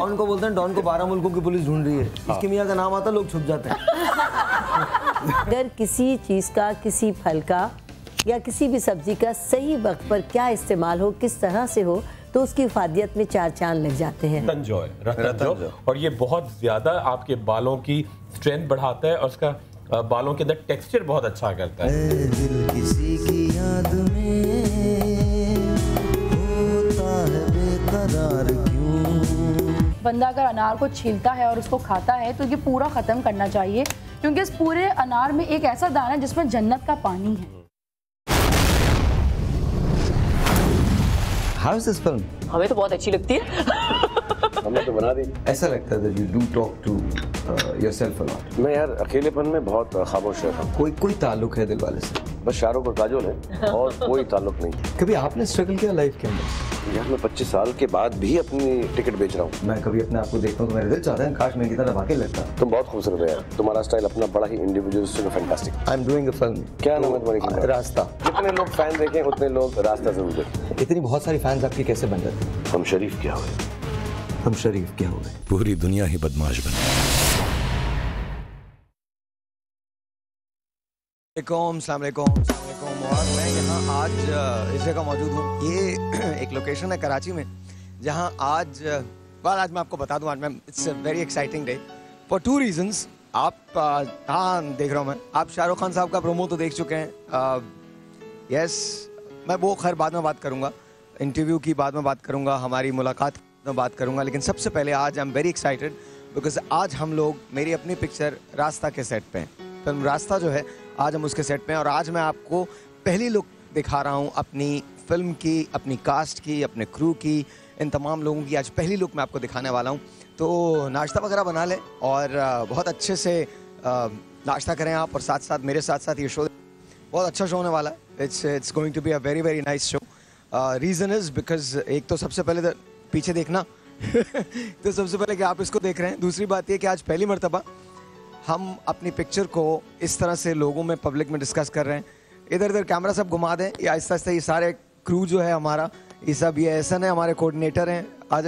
Don को बोलते हैं, डॉन को 12 मुल्कों की पुलिस ढूंढ रही है। इसकी मियाँ का नाम आता है, लोग छुप जाते हैं। अगर किसी चीज़ का, किसी फल का या किसी भी सब्जी का सही वक्त पर क्या इस्तेमाल हो, किस तरह से हो, तो उसकी इफादियत में 4 चांद लग जाते हैं। रतन जौ। और ये बहुत ज्यादा आपके बालों की स्ट्रेंथ बढ़ाता है और उसका बालों के अंदर टेक्सचर बहुत अच्छा करता है। दिल किसी की याद में होता है बेकरार क्यों। बंदा अगर अनार को छीलता है और उसको खाता है तो ये पूरा खत्म करना चाहिए, क्योंकि इस पूरे अनार में एक ऐसा दाना है जिसमें जन्नत का पानी है। How is this film? हमें तो बहुत अच्छी लगती है। हमने तो बना दी। ऐसा लगता है that you do talk to yourself a lot. मैं यार अकेलेपन में बहुत खामोश रहता हूँ। कोई ताल्लुक है दिल वाले से? बस शाहरुख और काजोल है और कोई ताल्लुक नहीं। कभी आपने स्ट्रगल किया लाइफ के अंदर? यार मैं 25 साल के बाद भी अपनी टिकट बेच रहा हूँ। मैं कभी अपने आप को देखता हूँ तो मेरा दिल चाहता है काश मैं की तरह वाकई लगता। तुम बहुत खूबसूरत हो यार, तुम्हारा स्टाइल अपना बड़ा ही इंडिविजुअलिस्टिक और fantastic. I am doing a film. क्या नाम है तुम्हारी? रास्ता। जितने लोग फैन देखें उतने लोग रास्ता जरूर देखें। इतनी बहुत सारी फैंस आपकी कैसे बन जाती? हम शरीफ क्या हुए? हम शरीफ क्या हुए? पूरी दुनिया ही बदमाश बन गई। अस्सलाम वालेकुम और मैं यहाँ आज इस जगह मौजूद हूँ। ये एक लोकेशन है कराची में जहाँ आज मैं आपको बता दूँ, आज मैं it's a very exciting day for 2 reasons. आप हाँ देख रहा हूँ मैं, आप शाहरुख खान साहब का प्रोमो तो देख चुके हैं। यस, मैं वो खैर बाद में बात करूँगा, इंटरव्यू की बाद में बात करूँगा, हमारी मुलाकात में बात करूँगा, लेकिन सबसे पहले आज आई एम वेरी एक्साइटेड बिकॉज आज हम लोग मेरी अपनी पिक्चर रास्ता के सेट पे हैं। फिल्म रास्ता जो है आज हम उसके सेट पे हैं और आज मैं आपको पहली लुक दिखा रहा हूँ अपनी फिल्म की, अपनी कास्ट की, अपने क्रू की, इन तमाम लोगों की आज पहली लुक मैं आपको दिखाने वाला हूँ। तो नाश्ता वगैरह बना लें और बहुत अच्छे से नाश्ता करें आप, और साथ साथ मेरे साथ साथ ये शो बहुत अच्छा शो होने वाला है। It's going to be a very very nice show. Reason is because एक तो सबसे पहले पीछे देखना तो सबसे पहले कि आप इसको देख रहे हैं, दूसरी बात ये कि आज पहली मर्तबा हम अपनी पिक्चर को इस तरह से लोगों में, पब्लिक में डिस्कस कर रहे हैं। इधर इधर कैमरा सब घुमा दें, ये आहिस्ता आहिस्ता ये सारे क्रू जो है हमारा, ये सब, ये एहसन है हमारे कोऑर्डिनेटर हैं, आ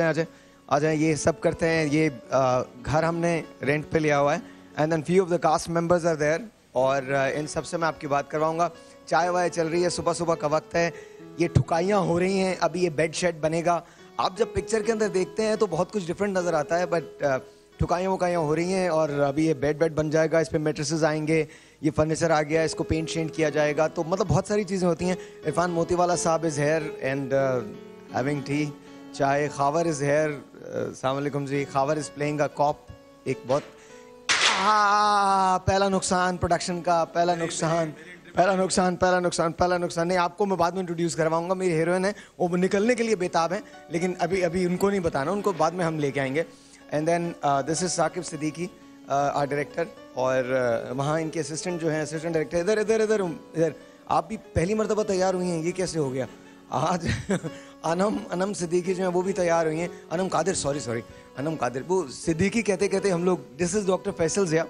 जाएं, ये सब करते हैं। ये घर हमने रेंट पे लिया हुआ है and then few of the cast members are there और इन सब से मैं आपकी बात करवाऊंगा। चाय वाय चल रही है, सुबह सुबह का वक्त है, ये ठुकाइयाँ हो रही हैं, अभी ये बेड शेड बनेगा। आप जब पिक्चर के अंदर देखते हैं तो बहुत कुछ डिफरेंट नज़र आता है, बट ठुकाइयाँ वुकाइयाँ हो रही हैं और अभी ये बेड बन जाएगा, इस पर मेट्रेसेस आएंगे, ये फर्नीचर आ गया, इसको पेंट शेंट किया जाएगा, तो मतलब बहुत सारी चीज़ें होती हैं। इरफान मोतीवाला साहब is here and having tea, chai. Khawar is here, अस्सलाम वालेकुम जी। Khawar is playing a cop. एक बहुत पहला नुकसान प्रोडक्शन का, पहला नुकसान। नहीं, आपको मैं बाद में इंट्रोड्यूस करवाऊंगा। मेरी हीरोइन है, वो निकलने के लिए बेताब हैं, लेकिन अभी उनको नहीं बताना, उनको बाद में हम लेके आएंगे। And then this is Saqib Siddiqui, art director, और वहाँ इनके असिस्टेंट जो हैं, असिस्टेंट डायरेक्टर। इधर आप भी पहली मरतबा तैयार हुई हैं, ये कैसे हो गया? आज अनम सिद्दीकी जो है वो भी तैयार हुई हैं। अनम कादिर, वो सिद्दीकी कहते कहते हम लोग, this is doctor Faisal Zia,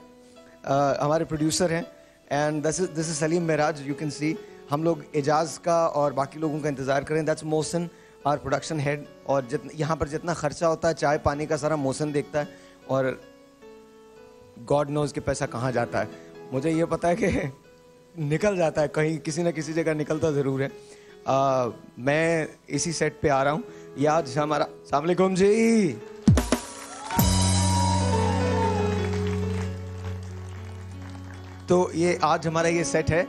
हमारे प्रोड्यूसर हैं, and this is Salim Meraj. You can see हम लोग एजाज का और बाकी लोगों का इंतज़ार करें। That's Mohsin, our production head, और यहाँ पर जितना खर्चा होता है चाय पानी का सारा मोहसिन देखता है, और गॉड नोज के पैसा कहाँ जाता है। मुझे ये पता है कि निकल जाता है कहीं, किसी न किसी जगह निकलता ज़रूर है। मैं इसी सेट पे आ रहा हूँ। ये आज हमारा, अस्सलाम वालेकुम जी। तो ये आज हमारा ये सेट है,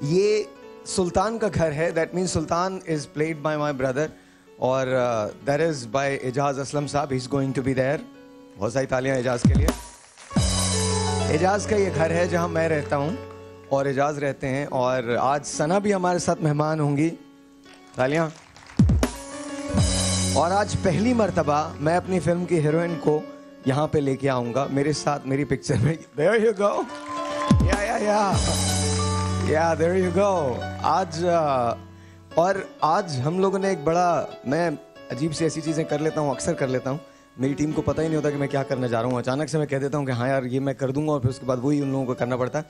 ये सुल्तान का घर है। That means Sultan is played by my brother, और that is by Ejaz Aslam साहब। He is going to be there. बहुत सारी तालियां एजाज के लिए। एजाज का ये घर है जहां मैं रहता हूं और एजाज रहते हैं, और आज सना भी हमारे साथ मेहमान होंगी। तालियां। और आज पहली मर्तबा मैं अपनी फिल्म की हीरोइन को यहाँ पे लेके आऊँगा मेरे साथ मेरी पिक्चर में। There you go. Yeah, there you go. आज हम लोगों ने एक बड़ा, मैं अजीब सी ऐसी चीज़ें कर लेता हूँ, अक्सर कर लेता हूँ। मेरी टीम को पता ही नहीं होता कि मैं क्या करने जा रहा हूँ। अचानक से मैं कह देता हूँ कि हाँ यार ये मैं कर दूंगा, और फिर उसके बाद वही उन लोगों को करना पड़ता है।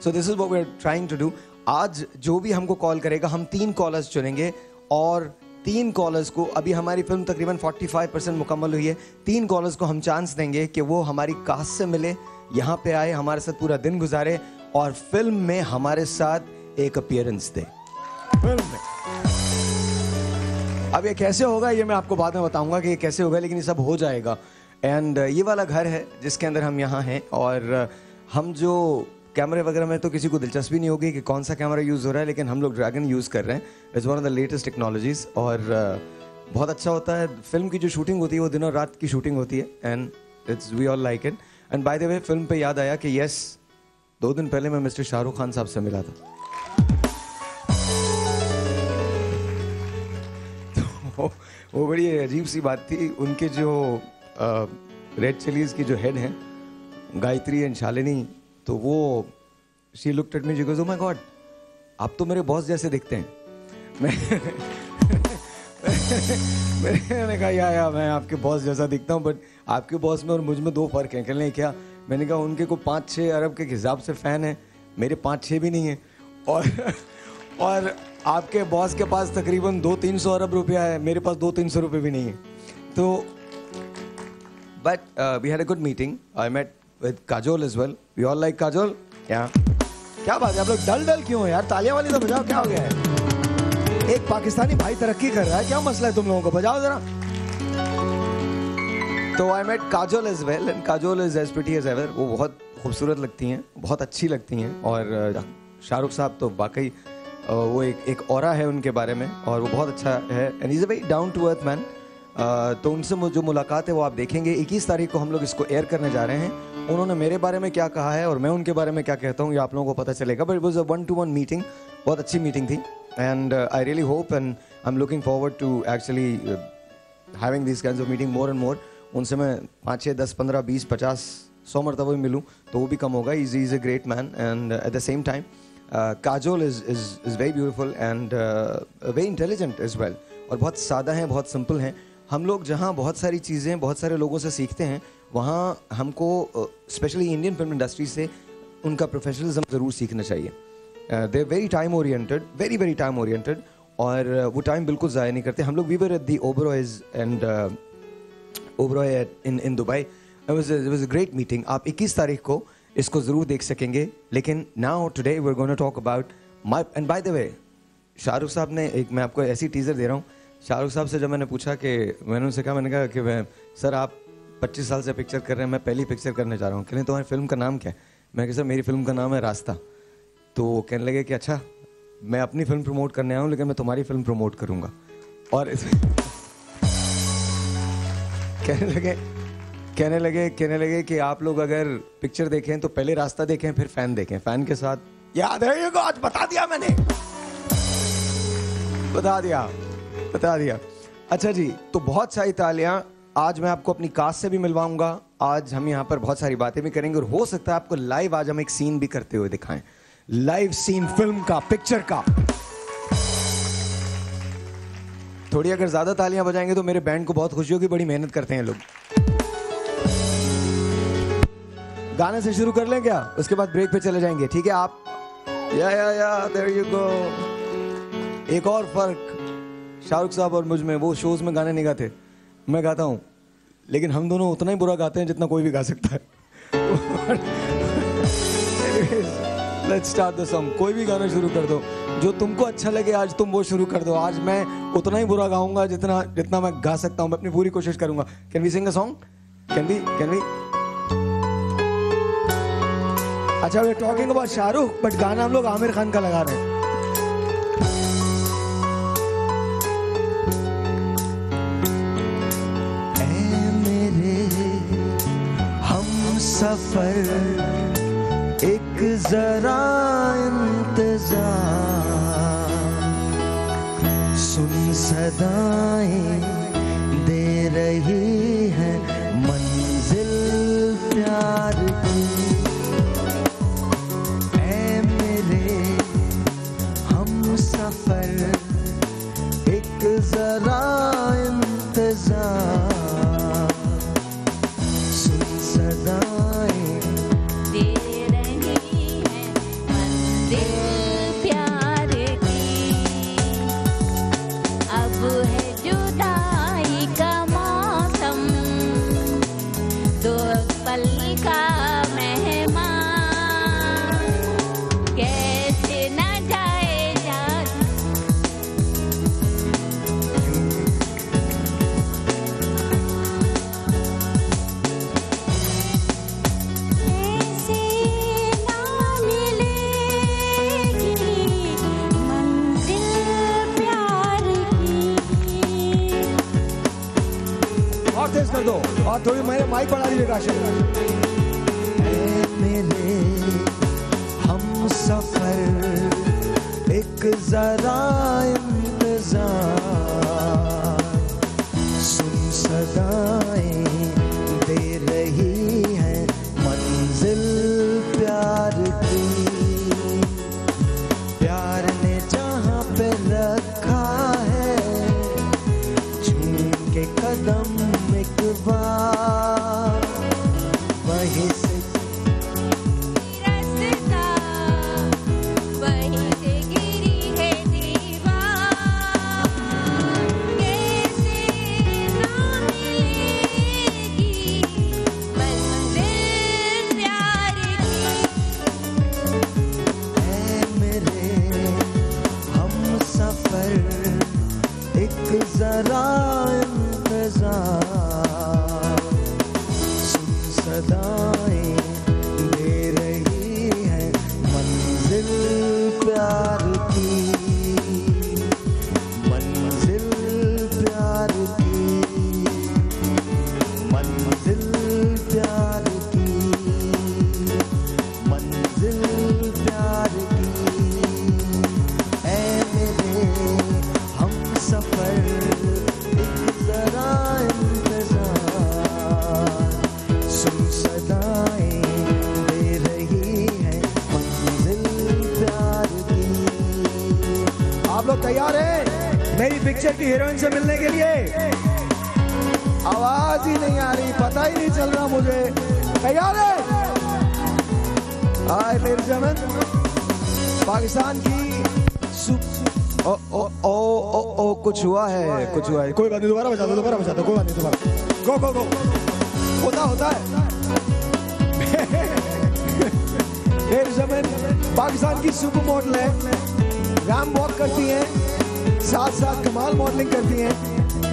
So this is what we are trying to do. आज जो भी हमको कॉल करेगा, हम 3 कॉलर्स चुनेंगे और 3 कॉलर्स को, अभी हमारी फिल्म तकरीबन 45% मुकम्मल हुई है, 3 कॉलर्स को हम चांस देंगे कि वो हमारी कास्ट से मिले, यहाँ पे आए, हमारे साथ पूरा दिन गुजारे और फिल्म में हमारे साथ एक अपीयरेंस दे फिल्म में। अब ये कैसे होगा ये मैं आपको बाद में बताऊंगा कि ये कैसे होगा, लेकिन ये सब हो जाएगा। एंड ये वाला घर है जिसके अंदर हम यहाँ हैं और हम जो कैमरे वगैरह में तो किसी को दिलचस्पी नहीं होगी कि कौन सा कैमरा यूज़ हो रहा है, लेकिन हम लोग ड्रैगन यूज़ कर रहे हैं। It's one of the latest technologies और बहुत अच्छा होता है। फिल्म की जो शूटिंग होती है वो दिन और रात की शूटिंग होती है and it's we all like it. And by the way film पे याद आया कि यस 2 दिन पहले मैं मिस्टर शाहरुख खान साहब से मिला था। तो वो बड़ी अजीब सी बात थी। उनके जो रेड चिलीज की जो हेड हैं गायत्री एंड शालिनी, तो वो she looked at me, she goes, oh my God आप तो मेरे बॉस जैसे दिखते हैं। मैंने कहा या मैं आपके बॉस जैसा दिखता हूँ, बट आपके बॉस में और मुझ में 2 फर्क हैं। कहने क्या, मैंने कहा उनके को 5-6 अरब के हिसाब से फ़ैन है, मेरे 5-6 भी नहीं है। और आपके बॉस के पास तकरीबन 200-300 अरब रुपया है, मेरे पास 200-300 रुपये भी नहीं है। तो but we had a good meeting. I met with Kajol as well. We all like Kajol. क्या बात है, आप लोग डल क्यों हो यार? तालियां वाली तो बजाओ, क्या हो गया है? एक पाकिस्तानी भाई तरक्की कर रहा है, क्या मसला है तुम लोगों को? बजाओ जरा। तो I met Kajol as well and Kajol is as pretty as ever. वो बहुत खूबसूरत लगती हैं, बहुत अच्छी लगती हैं और शाहरुख साहब तो वाकई वो एक ऑरा है उनके बारे में और वो बहुत अच्छा है and is a very down to earth man. तो उनसे जो मुलाकात है वो आप देखेंगे। 21 तारीख को हम लोग इसको एयर करने जा रहे हैं। उन्होंने मेरे बारे में क्या कहा है और मैं उनके बारे में क्या कहता हूँ ये आप लोगों को पता चलेगा। But it was a 1-to-1 meeting, बहुत अच्छी मीटिंग थी and I really hope and I am looking forward to actually having this kinds of meeting more and more. उनसे मैं 5, 6, 10, 15, 20, 50, 100 मरतबा भी मिलूँ तो वो भी कम होगा। Is a great man and at the same time Kajol is very beautiful and very intelligent as well. और बहुत सादा हैं, बहुत सिंपल हैं। हम लोग जहाँ बहुत सारी चीज़ें बहुत सारे लोगों से सीखते हैं, वहाँ हमको स्पेशली इंडियन फिल्म इंडस्ट्री से उनका प्रोफेशनलिज्म ज़रूर सीखना चाहिए। They very time oriented, very time oriented और वो टाइम बिल्कुल ज़ाया नहीं करते। हम लोग we were at the Oberois and Oberoi in Dubai. It was a great meeting. आप 21 तारीख को इसको ज़रूर देख सकेंगे। लेकिन now today we are going to talk about my and by the way Shahrukh साहब ने एक, मैं आपको ऐसी टीज़र दे रहा हूँ। शाहरुख साहब से जब मैंने पूछा कि मैंने उनसे कहा, मैंने कहा कि मैं सर आप 25 साल से पिक्चर कर रहे हैं, मैं पहली पिक्चर करने जा रहा हूँ। कहने तुम्हारी फिल्म का नाम क्या है? मैं कहा सर मेरी फिल्म का नाम है रास्ता। तो वो कहने लगे कि अच्छा मैं अपनी फिल्म प्रमोट करने आया हूँ लेकिन मैं तुम्हारी फिल्म प्रमोट करूँगा। और कहने लगे कि आप लोग अगर पिक्चर देखें तो पहले रास्ता देखें फिर फैन देखें, फैन के साथ याद है ये को आज बता दिया मैंने, बता दिया। अच्छा जी, तो बहुत सारी तालियां। आज मैं आपको अपनी कास्ट से भी मिलवाऊंगा। आज हम यहाँ पर बहुत सारी बातें भी करेंगे और हो सकता है आपको लाइव आज हम एक सीन भी करते हुए दिखाएं, लाइव सीन फिल्म का, पिक्चर का। थोड़ी अगर ज्यादा तालियां बजाएंगे तो मेरे बैंड को बहुत खुशी होगी, बड़ी मेहनत करते हैं लोग। गाने से शुरू कर लें क्या? उसके बाद ब्रेक पे चले जाएंगे, ठीक है? आप या देयर यू गो। एक और फर्क शाहरुख साहब और मुझ में, वो शोज में गाने नहीं गाते, मैं गाता हूँ, लेकिन हम दोनों उतना ही बुरा गाते हैं जितना कोई भी गा सकता है। Let's start the song. कोई भी गाना शुरू कर दो, जो तुमको अच्छा लगे आज तुम वो शुरू कर दो। आज मैं उतना ही बुरा गाऊंगा जितना मैं गा सकता हूँ। मैं अपनी पूरी कोशिश करूंगा। Can we sing a song? Can we? अच्छा, we talking about Shahrukh, but गाना हम लोग आमिर खान का लगा रहे हैं। सफर एक जरा इंतजार, सुन सदाएं दे रही है मंजिल प्यार की। ऐ मेरे हम सफर एक जरा इंतजार, सुन सदाएं अब है थोड़ी मेरे माइक बढ़ा दीजिएगा। मेरे हम सफर एक जरा इंतजार, सुन सदाएं दे रही है मंजिल प्यार की। प्यार ने जहाँ पे रखा है झूम के कदम एक बार, वही से रास्ता वहीं से गिरी है दीवार, कैसे ना मिलेगी मंजिल प्यार की। है मेरे हम सफर एक जरा इंतजार, सुन सदाएं दे रही है मंजिल प्यार की, मंजिल प्यार की, मंजिल प्यार की, मंजिल प्यार की। ऐ मेरे हम सफर एक जरा इंतजार, सुन सदाएं दे रही है मंजिल प्यार की। आप लोग तैयार हैं मेरी पिक्चर की हीरोइन से मिलने के लिए? आवाज ही नहीं आ रही, पता ही नहीं चल रहा मुझे। तैयार है? हाय लेडीज एंड जेंटलमैन, पाकिस्तान की ओ ओ ओ ओ ओ कुछ हुआ है, कुछ हुआ है। कोई बात नहीं, दोबारा बजा दो, दोबारा बजा दो, कोई बात नहीं, दोबारा गो गो गो। होता है। लेडीज एंड जेंटलमैन, पाकिस्तान की सुपर मॉडल है, रैम वॉक करती हैं, साथ साथ कमाल मॉडलिंग करती हैं।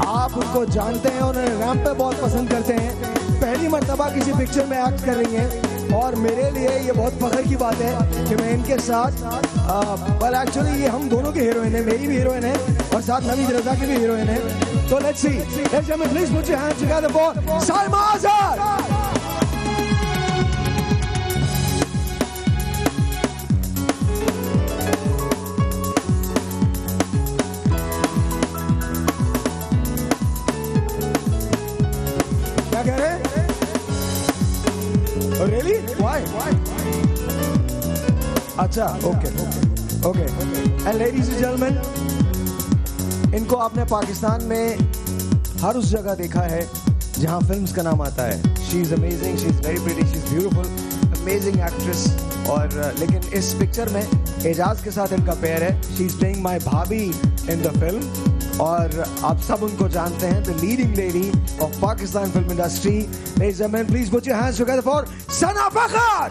आप उनको जानते हैं, उन्हें रैम पे बहुत पसंद करते हैं। पहली मर्तबा किसी पिक्चर में एक्ट कर रही हैं और मेरे लिए ये बहुत फख्र की बात है कि मैं इनके साथ पर एक्चुअली ये हम दोनों की हीरोइन है, मेरी भी हीरोइन है और साथ नवीद रजा की भी हीरोइन है। तो let's see, please put your hands together for Saima Azad. क्या कह रहे हैं? Really? Why? अच्छा, okay. And ladies and gentlemen, इनको आपने पाकिस्तान में हर उस जगह देखा है जहां फिल्म्स का नाम आता है। She is amazing, she is very pretty, she is beautiful, amazing actress। और लेकिन इस पिक्चर में एजाज के साथ इनका पेयर है। She is playing my भाभी in the film। और आप सब उनको जानते हैं, the leading lady of Pakistan film industry. Ladies and gentleman, please put your hands together for Sana Fakhar.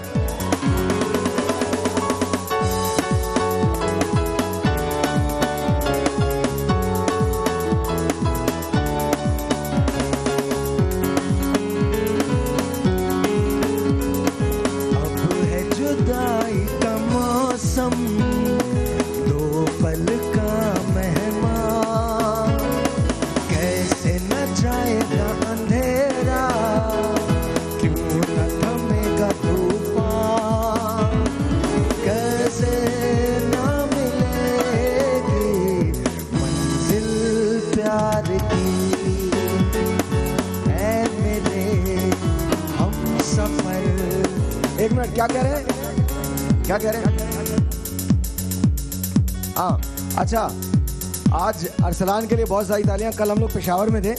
अब है जुदाई का मौसम, दो पल का मेहमान, कैसे न जाएगा अंधेरा, क्यों न थमेगा तूफान, कैसे न मिलेगी मंजिल प्यार की। ऐ मेरे हम सफर। एक मिनट, क्या कह रहे हैं? क्या कह रहे हैं? हाँ, अच्छा, आज अरसलान के लिए बहुत सारी तालियां। कल हम लोग पेशावर में थे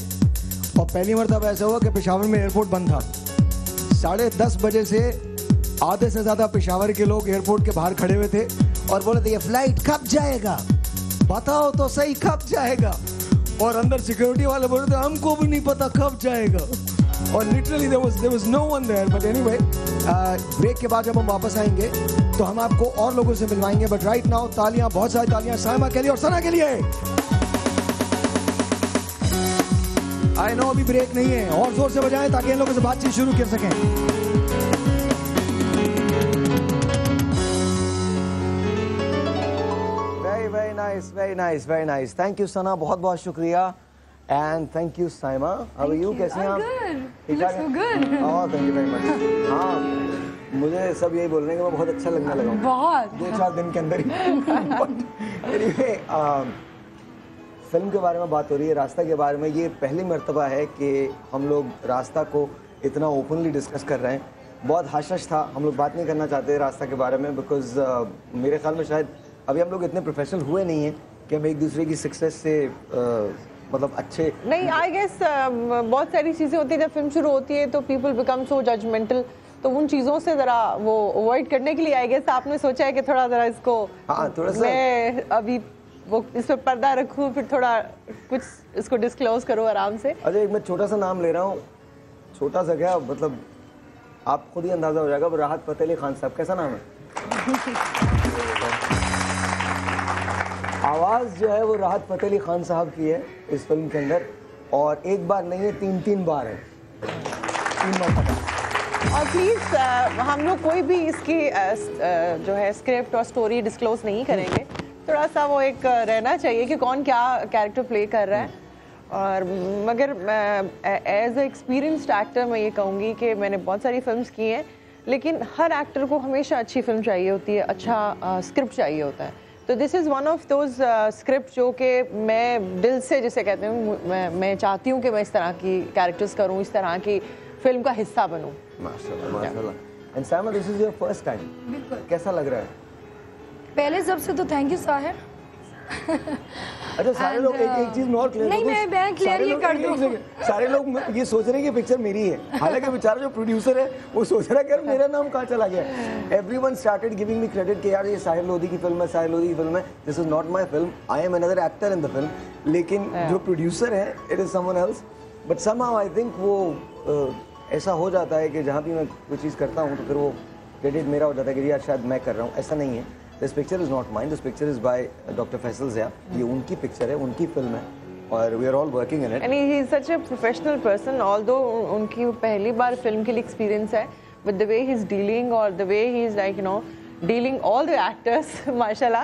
और पहली मरतबा ऐसा हुआ कि पेशावर में एयरपोर्ट बंद था। 10:30 बजे से आधे से ज्यादा पेशावर के लोग एयरपोर्ट के बाहर खड़े हुए थे और बोले थे ये फ्लाइट कब जाएगा, बताओ तो सही कब जाएगा। और अंदर सिक्योरिटी वाले बोल रहे थे हमको भी नहीं पता कब जाएगा। और literally there was no one there, but anyway, break के बाद जब हम वापस आएंगे तो हम आपको और लोगों से मिलवाएंगे। बट राइट नाउ तालियां, बहुत सारी तालियां साइमा के लिए और सना के लिए। आई नो अभी ब्रेक नहीं है, और जोर से बजाएं ताकि इन लोगों से बातचीत शुरू कर सकें। Very nice, very nice, very nice. Thank you Sana, बहुत बहुत शुक्रिया। And thank you, Saima. How are you? कैसे हैं आप? You look so good. Oh, thank you very much. हाँ, मुझे सब यही बोल रहे हैं कि मैं बहुत अच्छा लगने लगा हूँ। बहुत 2-4 दिन के अंदर ही। Anyway, फिल्म के बारे में बात हो रही है, रास्ता के बारे में। ये पहली मर्तबा है कि हम लोग रास्ता को इतना ओपनली डिस्कस कर रहे हैं। बहुत हश था, हम लोग बात नहीं करना चाहते रास्ता के बारे में, बिकॉज मेरे ख्याल में शायद अभी हम लोग इतने प्रोफेशनल हुए नहीं हैं कि हम एक दूसरे की सक्सेस से मतलब अच्छे नहीं। आई गेस बहुत सारी चीज़ें होती हैं जब फिल्म शुरू होती है तो पीपल बिकम सो जजमेंटल, तो उन चीज़ों से ज़रा वो अवॉइड करने के लिए आई गेस आपने सोचा है कि थोड़ा ज़रा इसको थोड़ा सा मैं अभी वो इस पर पर्दा रखूँ, फिर थोड़ा कुछ इसको डिस्क्लोज करूँ आराम से। अरे एक मैं छोटा सा नाम ले रहा हूँ, छोटा सा क्या मतलब आप खुद ही अंदाजा हो जाएगा। राहत फतेह अली खान साहब, कैसा नाम है? आवाज़ जो है वो राहत फतेह अली खान साहब की है इस फिल्म के अंदर, और एक बार नहीं है 3 बार है, 3 बार। और प्लीज़ हम लोग कोई भी इसकी जो है स्क्रिप्ट और स्टोरी डिस्क्लोज नहीं करेंगे, थोड़ा सा वो एक रहना चाहिए कि कौन क्या कैरेक्टर प्ले कर रहा है। और मगर एज ए एक्सपीरियंस्ड एक्टर मैं ये कहूँगी कि मैंने बहुत सारी फिल्म्स की हैं, लेकिन हर एक्टर को हमेशा अच्छी फिल्म चाहिए होती है, अच्छा स्क्रिप्ट चाहिए होता है। तो this is one of those script जो कि मैं दिल से जिसे कहते हैं मैं चाहती हूँ कि मैं इस तरह की कैरेक्टर्स करूँ, इस तरह की फिल्म का हिस्सा बनूँ। माशाल्लाह माशाल्लाह। And Saima, this is your first time, कैसा लग रहा है? पहले सबसे तो थैंक यू साहिर। अच्छा, सारे लोग एक चीज और क्लियर नहीं, मैं क्लियर ये कर दूं। सारे लोग ये सोच रहे हैं कि पिक्चर मेरी है, हालांकि बेचारा जो प्रोड्यूसर है वो सोच रहा है कि यार मेरा नाम कहाँ चला गया। Everyone started giving me credit कि यार ये साहिर लोधी की फिल्म है, साहिर लोधी की फिल्म है। This is not my film, I am another actor in the film, लेकिन जो प्रोड्यूसर है it is someone else. But somehow I think वो ऐसा हो जाता है कि जहाँ भी मैं कोई चीज़ करता हूँ तो फिर वो क्रेडिट मेरा हो जाता है कि यार शायद मैं कर रहा हूँ। ऐसा नहीं है। This picture is not mine, this picture is by doctor Faisal Zia. ये उनकी पिक्चर है, उनकी फिल्म है, और we are all working in it. And he is such a professional person, although उनकी पहली बार फिल्म के लिए एक्सपीरियंस है, with the way he is dealing और the way he is like you know dealing all the actors माशाल्लाह,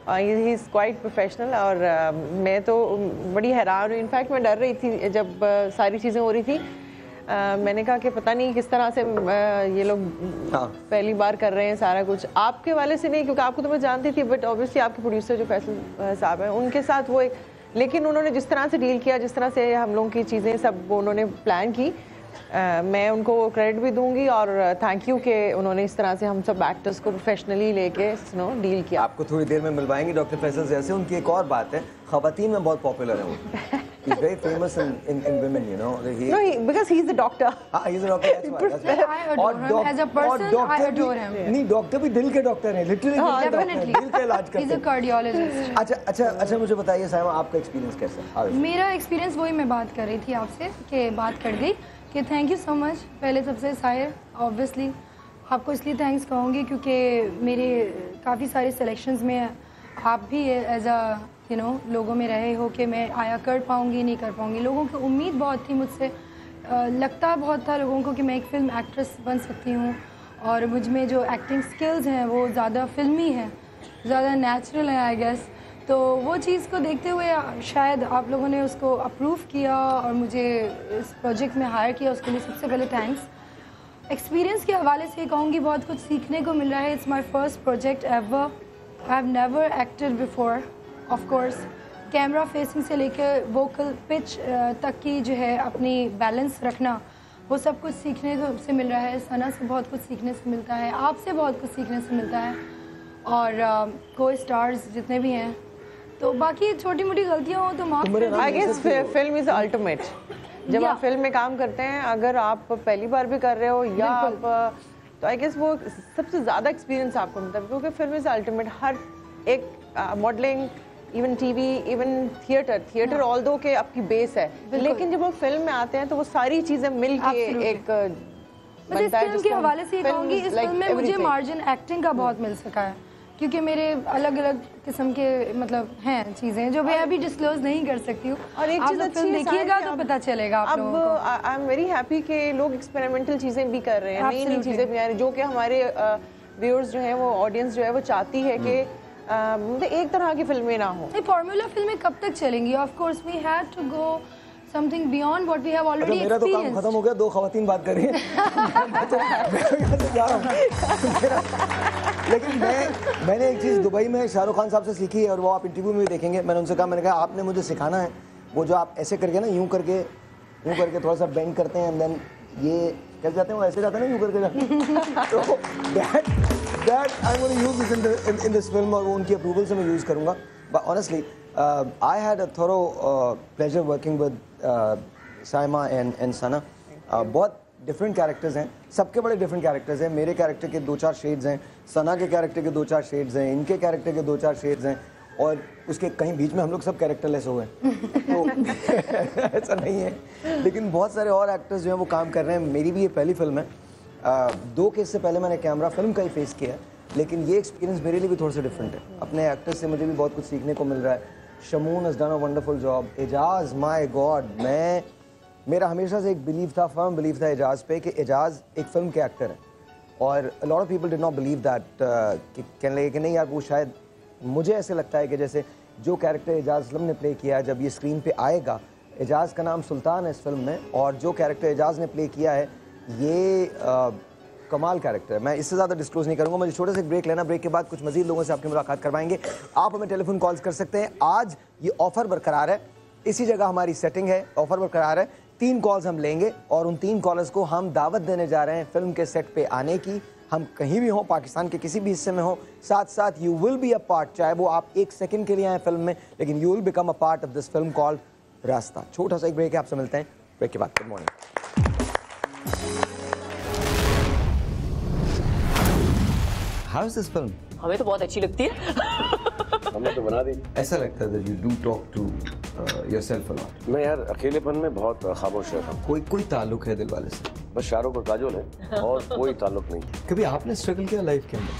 he is quite professional. और मैं तो बड़ी हैरान हुई, इनफैक्ट मैं डर रही थी जब सारी चीज़ें हो रही थी। मैंने कहा कि पता नहीं किस तरह से ये लोग पहली बार कर रहे हैं सारा कुछ। आपके वाले से नहीं, क्योंकि आपको तो मैं जानती थी, बट ऑब्वियसली आपके प्रोड्यूसर जो फैसल साहब हैं उनके साथ वो एक, लेकिन उन्होंने जिस तरह से डील किया, जिस तरह से हम लोगों की चीज़ें सब उन्होंने प्लान की, मैं उनको क्रेडिट भी दूंगी और थैंक यू कि उन्होंने इस तरह से हम सब एक्टर्स को प्रोफेशनली लेके डील किया। आपको थोड़ी देर में मिलवाएंगे डॉक्टर फैसल जैसे। उनकी एक और बात है, खवातीन में बहुत पॉपुलर है वो। He's very famous in women, you know. No, because he's a doctor. He's a doctor. That's why. I adore him as a person. I adore him. नहीं, डॉक्टर भी दिल के डॉक्टर हैं, लिटरली Definitely. दिल का इलाज करते हैं। He's a cardiologist. अच्छा मुझे बताइए साइमा, आपका एक्सपीरियंस कैसा है? मेरा एक्सपीरियंस वही मैं बात कर रही थी आपसे कि बात कर गई कि थैंक यू सो मच। पहले सबसे साहिर, ऑब्वियसली आपको इसलिए थैंक्स कहूँगी क्योंकि मेरे काफ़ी सारे सिलेक्शंस में आप भी एज अ यू नो लोगों में रहे हो कि मैं आया कर पाऊँगी नहीं कर पाऊँगी। लोगों की उम्मीद बहुत थी मुझसे, लगता बहुत था लोगों को कि मैं एक फ़िल्म एक्ट्रेस बन सकती हूँ, और मुझ में जो एक्टिंग स्किल्स हैं वो ज़्यादा फिल्मी हैं, ज़्यादा नेचुरल है आई गेस। तो वो चीज़ को देखते हुए शायद आप लोगों ने उसको अप्रूव किया और मुझे इस प्रोजेक्ट में हायर किया, उसके लिए सबसे पहले थैंक्स। एक्सपीरियंस के हवाले से कहूँगी बहुत कुछ सीखने को मिल रहा है। It's my first project ever, I have never acted before. Of course camera facing से लेकर वोकल पिच तक की जो है अपनी बैलेंस रखना, वो सब कुछ सीखने से मिल रहा है। सना से बहुत कुछ सीखने से मिलता है, आपसे बहुत कुछ सीखने से मिलता है, और को स्टार्स जितने भी हैं। तो बाकी छोटी मोटी गलतियाँ हो तो माफ कर। I guess film is ultimate. जब आप फिल्म में काम करते हैं, अगर आप पहली बार भी कर रहे हो या आप, तो आई गेस वो सबसे ज़्यादा एक्सपीरियंस आपको मिलता है, क्योंकि फिल्म इज अल्टीमेट। हर एक modelling, even TV, even theatre although के आपकी बेस है, लेकिन जब वो फिल्म में आते हैं तो वो सारी चीज़ें मिल के एक बनता है। इस फिल्म के हवाले से कहूँगी, इस फिल्म में मुझे मार्जिन एक्टिंग का बहुत मिल सका है, क्योंकि मेरे अलग अलग किस्म के मतलब हैं चीज़ें जो मैं अभी डिस्क्लोज नहीं कर सकती हूँ। और एक चीज़ अच्छी देखिएगा तो पता चलेगा आप लोगों को। अब आई एम वेरी हैप्पी कि लोग एक्सपेरिमेंटल चीज़ें भी कर रहे हैं, नई नई चीज़ें भी आ रही, जो कि हमारे व्यूअर्स जो हैं, वो ऑडियंस जो है वो चाहती है कि एक तरह की फिल्में ना हो। फार्मूला फिल्में कब तक चलेंगी? Of course we had to go something beyond what we have अच्छा, already मेरा तो काम experienced. खत्म हो गया, 2 खवातीन बात कर रही हैं। मैं यहाँ से जा रहा हूँ। लेकिन मैंने एक चीज़ दुबई में शाहरुख खान साहब से सीखी है और वो आप इंटरव्यू में भी देखेंगे। मैंने उनसे कहा, मैंने कहा आपने मुझे सिखाना है वो जो आप ऐसे करके ना यूं करके थोड़ा सा बेंड करते हैं, एंड देन ये कैसे जाते हैं, वो ऐसे जाते हैं ना यूं करके जाते। तो that I am going to use this in this film, और वो उनकी अप्रूवल से मैं यूज़ करूँगा। But honestly I had a thorough pleasure working with Saima and Sana. बहुत डिफरेंट कैरेक्टर्स हैं, सबके बड़े डिफरेंट कैरेक्टर्स हैं। मेरे कैरेक्टर के 2-4 शेड्स हैं, सना के कैरेक्टर के 2-4 शेड्स हैं, इनके कैरेक्टर के 2-4 शेड्स हैं, और उसके कहीं बीच में हम लोग सब कैरेक्टरलेस हो गए। तो ऐसा नहीं है, लेकिन बहुत सारे और एक्टर्स जो हैं वो काम कर रहे हैं। मेरी भी ये पहली फिल्म है। 2 केस से पहले मैंने कैमरा फिल्म का ही फेस किया है, लेकिन ये एक्सपीरियंस मेरे लिए भी थोड़ा सा डिफरेंट है। अपने एक्टर्स से मुझे भी बहुत कुछ सीखने को मिल रहा है। Shamoon has done a wonderful job. Ejaz, my god, मेरा हमेशा से एक बिलीव था, फर्म बिलीव था एजाज पे, कि एजाज एक फिल्म के एक्टर है। और a lot of people did not believe that, कहने लगे कि नहीं यार, वो शायद, मुझे ऐसे लगता है कि जैसे जो कैरेक्टर एजाज असलम ने प्ले किया है, जब ये स्क्रीन पे आएगा, एजाज का नाम सुल्तान है इस फिल्म में, और जो कैरेक्टर एजाज ने प्ले किया है ये कमाल कैरेक्टर है। मैं इससे ज़्यादा डिस्क्लोज नहीं करूँगा, मुझे छोटे से ब्रेक लेना। ब्रेक के बाद कुछ मजीद लोगों से आपकी मुलाकात करवाएंगे। आप हमें टेलीफोन कॉल्स कर सकते हैं। आज ये ऑफर बरकरार है, इसी जगह हमारी सेटिंग है, ऑफर बरकरार है। 3 कॉल्स हम लेंगे और उन 3 कॉलर्स को हम दावत देने जा रहे हैं फिल्म के सेट पे आने की। हम कहीं भी हों, पाकिस्तान के किसी भी हिस्से में हों, साथ साथ you will be a part, चाहे वो आप 1 सेकंड के लिए आए फिल्म में, लेकिन you will become a part of this film called रास्ता। छोटा सा एक ब्रेक है, आपसे मिलते हैं ब्रेक के बाद। Good morning. How is this film? हमें तो बहुत अच्छी लगती है। हमने तो बना दी। ऐसा लगता है that you do talk to yourself a lot. मैं यार अकेलेपन में बहुत खामोश रहता हूँ। कोई ताल्लुक है दिल वाले से? बस शाहरुख और काजोल है और कोई ताल्लुक नहीं। कभी आपने स्ट्रगल किया लाइफ के अंदर?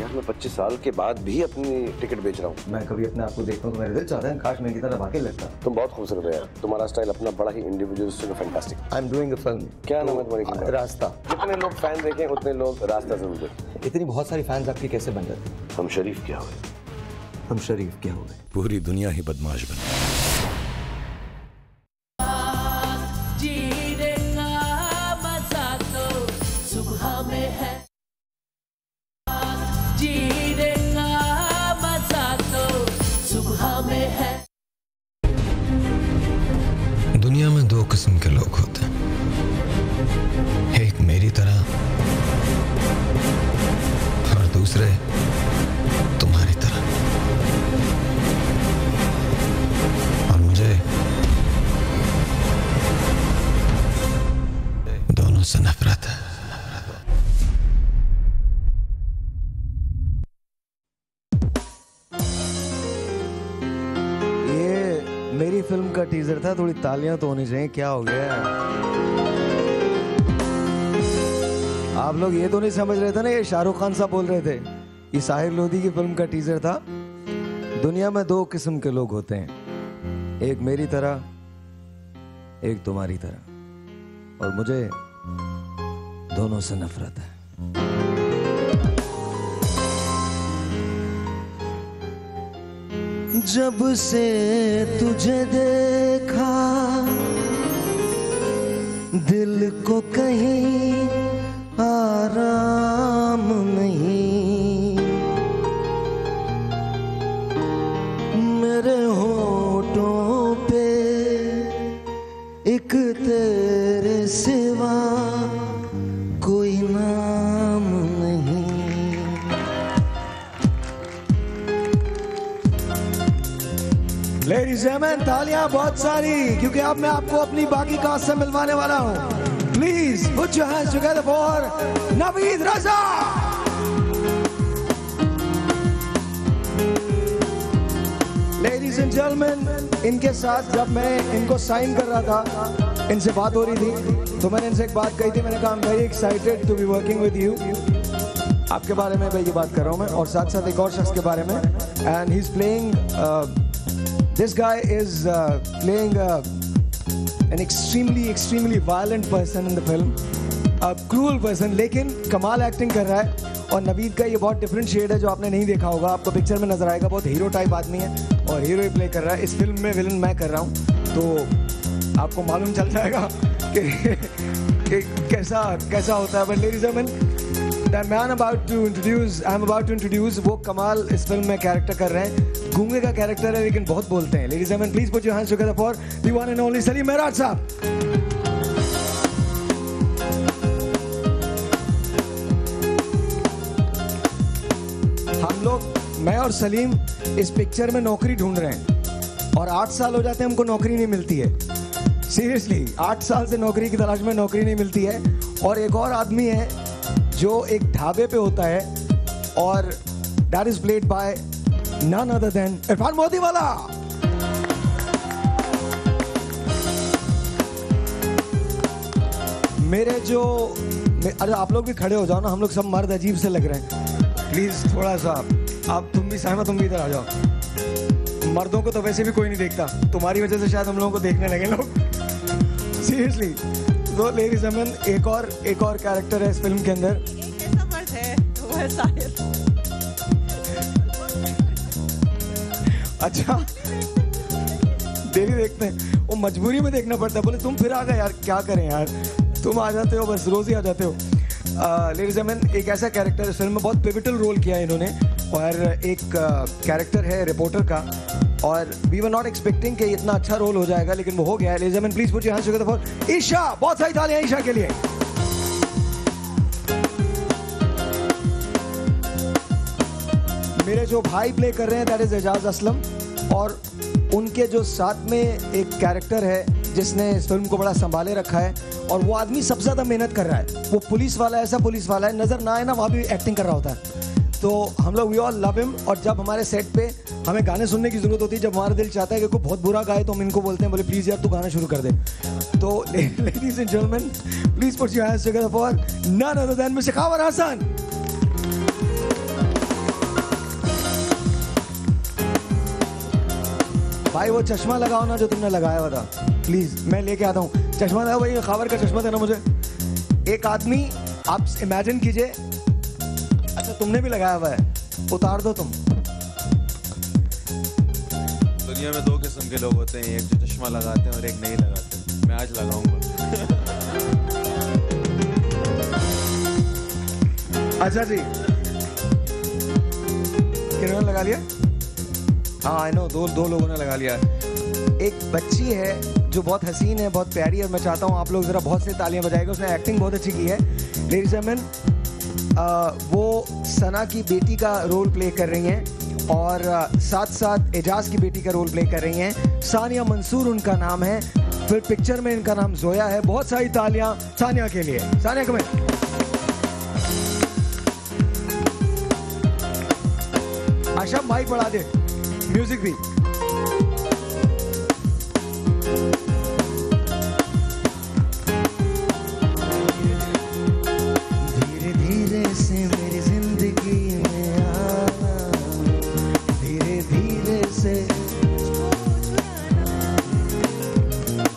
यार मैं 25 साल के बाद भी अपनी टिकट बेच रहा हूँ। मैं कभी अपने आप को देखता हूँ तो मेरा दिल चाहता है काश मेरी की तरह वाकई लगता। तुम बहुत खूबसूरत हो यार, तुम्हारा स्टाइल अपना बड़ा ही इंडिविजुअलिस्टिक और fantastic. I am doing a film. क्या नाम है तुम्हारी फिल्म? रास्ता। जितने लोग फैन देखें उतने लोग रास्ता जरूर देखें। इतनी बहुत सारी फैंस आपकी कैसे बन जाती? हम शरीफ क्या हुए? हम शरीफ क्या हुए? पूरी दुनिया ही बदमाश बन। दुनिया में 2 किस्म के लोग होते हैं, एक मेरी तरह और दूसरे तुम्हारी तरह। और मुझे दोनों से नफरत है। मेरी फिल्म का टीजर था, थोड़ी तालियां तो होनी चाहिए। क्या हो गया? आप लोग ये तो नहीं समझ रहे थे ना ये शाहरुख खान साहब बोल रहे थे? ये साहिर लोधी की फिल्म का टीजर था। दुनिया में 2 किस्म के लोग होते हैं, एक मेरी तरह, एक तुम्हारी तरह, और मुझे दोनों से नफरत है। जब से तुझे देखा दिल को कहीं आराम नहीं, मेरे होठों पे एक तेरे सिवा कोई नाम नहीं। लेडीज एंड जेंटलमैन, तालियां बहुत सारी, क्योंकि अब मैं आपको अपनी बाकी कास्ट से मिलवाने वाला हूं। Please put your hands together for Naveed Raza. Ladies and gentleman, इनके साथ जब मैं इनको साइन कर रहा था, इनसे बात हो रही थी, तो मैंने इनसे एक बात कही थी। मैंने कहा, I am very excited to be working with you. आपके बारे में भाई ये बात कर रहा हूं मैं, और साथ साथ एक और शख्स के बारे में। And he is playing This guy is playing an extremely violent person in the film, a cruel person, लेकिन कमाल एक्टिंग कर रहा है। और नवीद का ये बहुत डिफरेंट शेड है जो आपने नहीं देखा होगा, आपको पिक्चर में नजर आएगा। बहुत हीरो टाइप आदमी है और हीरो ही प्ले कर रहा है। इस फिल्म में विलन मैं कर रहा हूँ, तो आपको मालूम चल जाएगा कि कैसा होता है। But ladies and gentleman, the man I am about to introduce, वो कमाल इस फिल्म में कैरेक्टर कर रहे हैं। गूंगे का कैरेक्टर है लेकिन बहुत बोलते हैं। Ladies and gentleman, please put your hands together for the one and only Salim Mehraj साहब। हम लोग, मैं और सलीम इस पिक्चर में नौकरी ढूंढ रहे हैं और 8 साल हो जाते हैं हमको नौकरी नहीं मिलती है। सीरियसली 8 साल से नौकरी की तलाश में नौकरी नहीं मिलती है। और एक और आदमी है जो एक ढाबे पे होता है और that is played by none other than Irfan Modiwala. अरे आप लोग भी खड़े हो जाओ ना, हम लोग सब मर्द अजीब से लग रहे हैं। प्लीज थोड़ा सा आप, तुम भी साइमा, तुम भी इधर आ जाओ। मर्दों को तो वैसे भी कोई नहीं देखता, तुम्हारी वजह से शायद हम लोगों को देखने लगे लोग। सीरियसली। तो लेडीज एंड जेंटलमैन, एक और कैरेक्टर है इस फिल्म के अंदर। एक ऐसा मर्द है वो है साहिर। अच्छा, डेली देखते हैं, वो मजबूरी में देखना पड़ता है। बोले तुम फिर आ गए यार, क्या करें यार, तुम आ जाते हो, बस रोज ही आ जाते हो। लेडीज एंड जेंटलमैन, एक ऐसा कैरेक्टर इस फिल्म में बहुत पिविटल रोल किया है इन्होंने, और एक कैरेक्टर है रिपोर्टर का, और वी वर नॉट एक्सपेक्टिंग कि इतना अच्छा रोल हो जाएगा, लेकिन वो हो गया है। Ladies and gentleman, please put your hands together for Isha. बहुत सारी तालियां ईशा के लिए। मेरे जो भाई प्ले कर रहे हैं दैट इज एजाज असलम, और उनके जो साथ में एक कैरेक्टर है जिसने इस फिल्म को बड़ा संभाले रखा है, और वो आदमी सबसे ज्यादा मेहनत कर रहा है। वो पुलिस वाला, ऐसा पुलिस वाला है, नजर ना आए ना वहाँ भी एक्टिंग कर रहा होता है। तो हम लोग वी ऑल लव हिम। और जब हमारे सेट पे हमें गाने सुनने की जरूरत होती है, जब हमारा दिल चाहता है कि कोई बहुत बुरा गाए, तो हम इनको बोलते हैं, बोले प्लीज यार तू गाना शुरू कर दे। तो ladies and gentleman, please put your hands together for none other than mister Khawar Hasan. भाई वो चश्मा लगाओ ना जो तुमने लगाया हुआ था, प्लीज। मैं लेके आता हूँ चश्मा। लगाओ भाई, खावर का चश्मा देना मुझे। एक आदमी, आप इमेजिन कीजिए, अच्छा तुमने भी लगाया हुआ है, उतार दो तुम। दुनिया में 2 किस्म के लोग होते हैं, एक जो चश्मा लगाते हैं और एक नहीं लगाते। मैं आज लगाऊंगा। अच्छा जी, किन्होंने लगा लिया? हाँ आई नो, दो लोगों ने लगा लिया। एक बच्ची है जो बहुत हसीन है, बहुत प्यारी है, और मैं चाहता हूँ आप लोग जरा बहुत से तालियां बजाएगा। उसने एक्टिंग बहुत अच्छी की है। लेडीज एंड जेंटलमैन, वो सना की बेटी का रोल प्ले कर रही हैं, और साथ साथ एजाज की बेटी का रोल प्ले कर रही हैं। सानिया मंसूर उनका नाम है, फिर पिक्चर में इनका नाम जोया है। बहुत सारी तालियां सानिया के लिए। सानिया कमें। आशा माइक बढ़ा दे, म्यूजिक भी। धीरे धीरे से मेरी जिंदगी में आना, धीरे धीरे से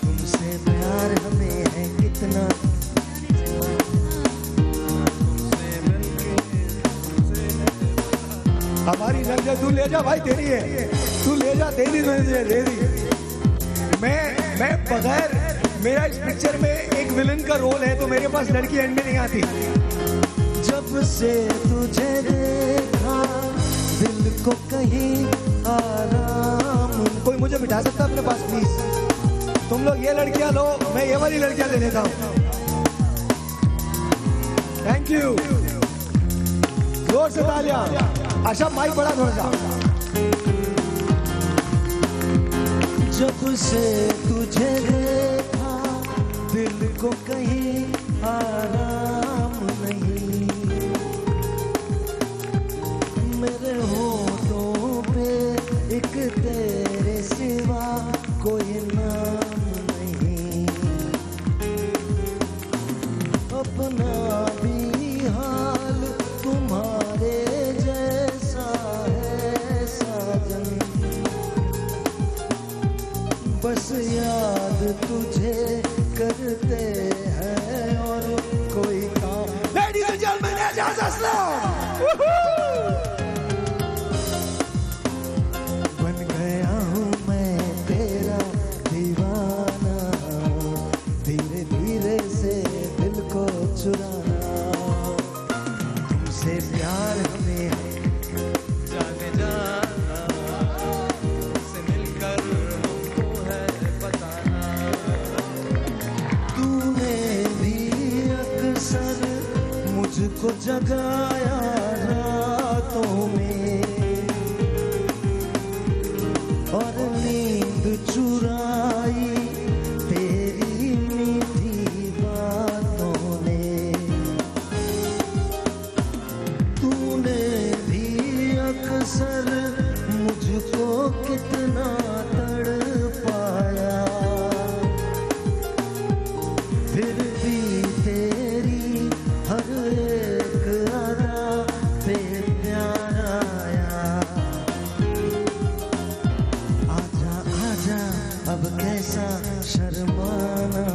तुमसे प्यार हमें है कितना, हमारी नजर तू ले जा भाई, तेरी है, तू ले जा, दे दी तुझे, दे दी। मैं बगैर, मेरा इस पिक्चर में एक विलन का रोल है, तो मेरे पास लड़की एंड में नहीं आती। जब से तुझे देखा दिल को कहीं आराम, कोई मुझे बिठा सकता अपने पास प्लीज? तुम लोग ये लड़कियां लो, मैं ये वाली लड़कियां ले लेता हूँ। थैंक यू, जोर से तालियां। आशा माइक बड़ा थोड़ा सा। जब से तुझे देखा दिल को कहीं आराम नहीं, मेरे होठों पे एक तेरे सिवा कोई नाम नहीं, अपना भी हाल तुम्हारे जैसा है साजन, बस याद तुझे करते हैं और कोई काम। Ladies and gentleman, Ejaz Aslam. बन गया हूँ मैं तेरा दीवाना, जगाया रातों में और नींद चुराई तेरी मीठी बातों ने। तूने भी अक्सर मुझको कितना तड़पाया, फिर भी तेरी हर एक अदा पे प्यार आया। आजा आजा अब कैसा शर्माना,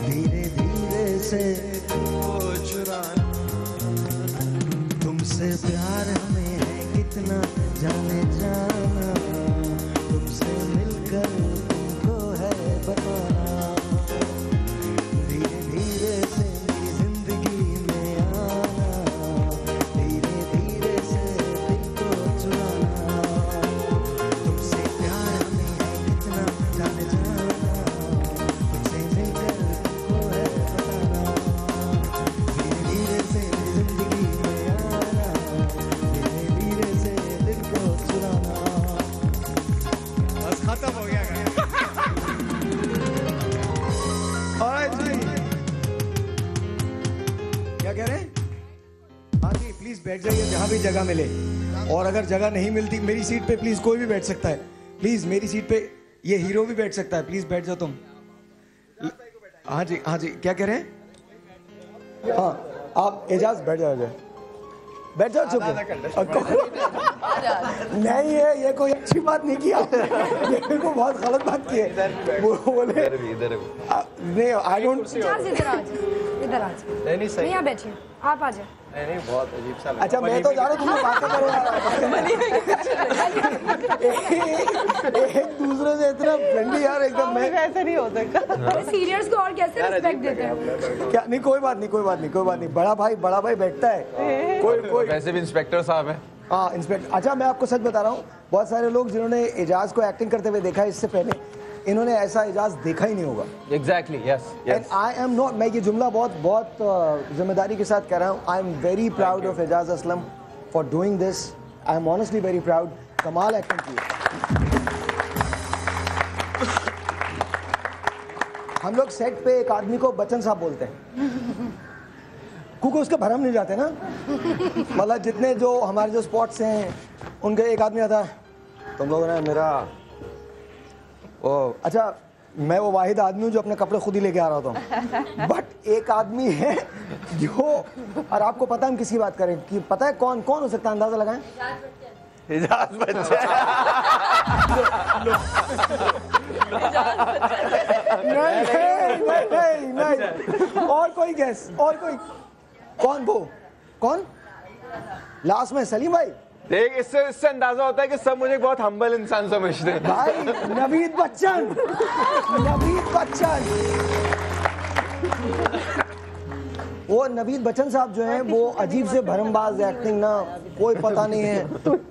धीरे धीरे से वो चुराना। तुमसे प्यार हमें है कितना जाने जाना, तुमसे मिलकर तुमको है बताना। धीरे धीरे से मेरी जिंदगी में आना, धीरे धीरे से दिल को चुराना। तुमसे प्यार हमें है कितना जाने जाना, तुमसे मिलकर तुमको है बताना। धीरे धीरे से मेरी जिंदगी में आना, धीरे धीरे से दिल को चुराना। बस खत्म हो गया Alright जी, क्या कह रहे हैं? हाँ जी, प्लीज बैठ जाइए जहाँ भी जगह मिले, और अगर जगह नहीं मिलती मेरी सीट पे प्लीज कोई भी बैठ सकता है। प्लीज मेरी सीट पे ये हीरो भी बैठ सकता है, प्लीज बैठ जाओ तुम। हाँ जी, हाँ जी, क्या कह रहे हैं? हाँ आप एजाज बैठ जाओ, बैठ जाओ चुप। नहीं है ये कोई अच्छी बात नहीं की आपने, ये बिल्कुल बहुत गलत बात की है। वो बोले नहीं, आई डोंट। इधर आ जाओ, नहीं सही, यहाँ बैठिए, आप आ जाओ। नहीं बहुत अजीब सा। अच्छा मैं तो जा रहा हूँ, तुम लोग बातें करो यार। एक दूसरे से इतना फ्रेंडली यार एकदम। मैं ऐसा नहीं हो सकता। सीनियर्स को और कैसे रिस्पेक्ट देते हैं? क्या नहीं, कोई बात नहीं, कोई बात नहीं, कोई बात नहीं। बड़ा भाई बैठता है। कोई वैसे भी इंस्पेक्टर साहब है। हाँ इंस्पेक्टर। अच्छा मैं आपको सच बता रहा हूँ, बहुत सारे लोग जिन्होंने एजाज को एक्टिंग करते हुए देखा है इससे पहले, इन्होंने ऐसा एजाज देखा ही नहीं होगा। Exactly yes. And I am not, मैं ये जुमला बहुत जिम्मेदारी के साथ कह रहा हूँ। I am very proud of Ejaz Aslam for doing this. I am honestly very proud. कमाल एक्टिंग की। हम लोग सेट पे एक आदमी को बच्चन साहब बोलते हैं क्योंकि उसके भरम नहीं जाते ना। मतलब जितने जो हमारे जो स्पॉट्स हैं उनके एक आदमी आता है, तुम लोगों ने मेरा ओ, अच्छा मैं वो वाहिद आदमी हूँ जो अपने कपड़े खुद ही लेके आ रहा था। बट एक आदमी है जो, और आपको पता है हम किसकी बात करें, कि पता है कौन कौन हो सकता है, अंदाजा लगाएं? एजाज बच्चन। नहीं, और कोई गैस, और कोई कौन? वो कौन लास्ट में? सलीम भाई। देख इससे अंदाजा होता है कि सब मुझे बहुत हम्बल इंसान समझते हैं। भाई नवीद बच्चन, नवीद बच्चन। वो नवीद बच्चन साहब जो हैं वो अजीब से भरमबाज एक्टिंग ना, कोई पता नहीं है,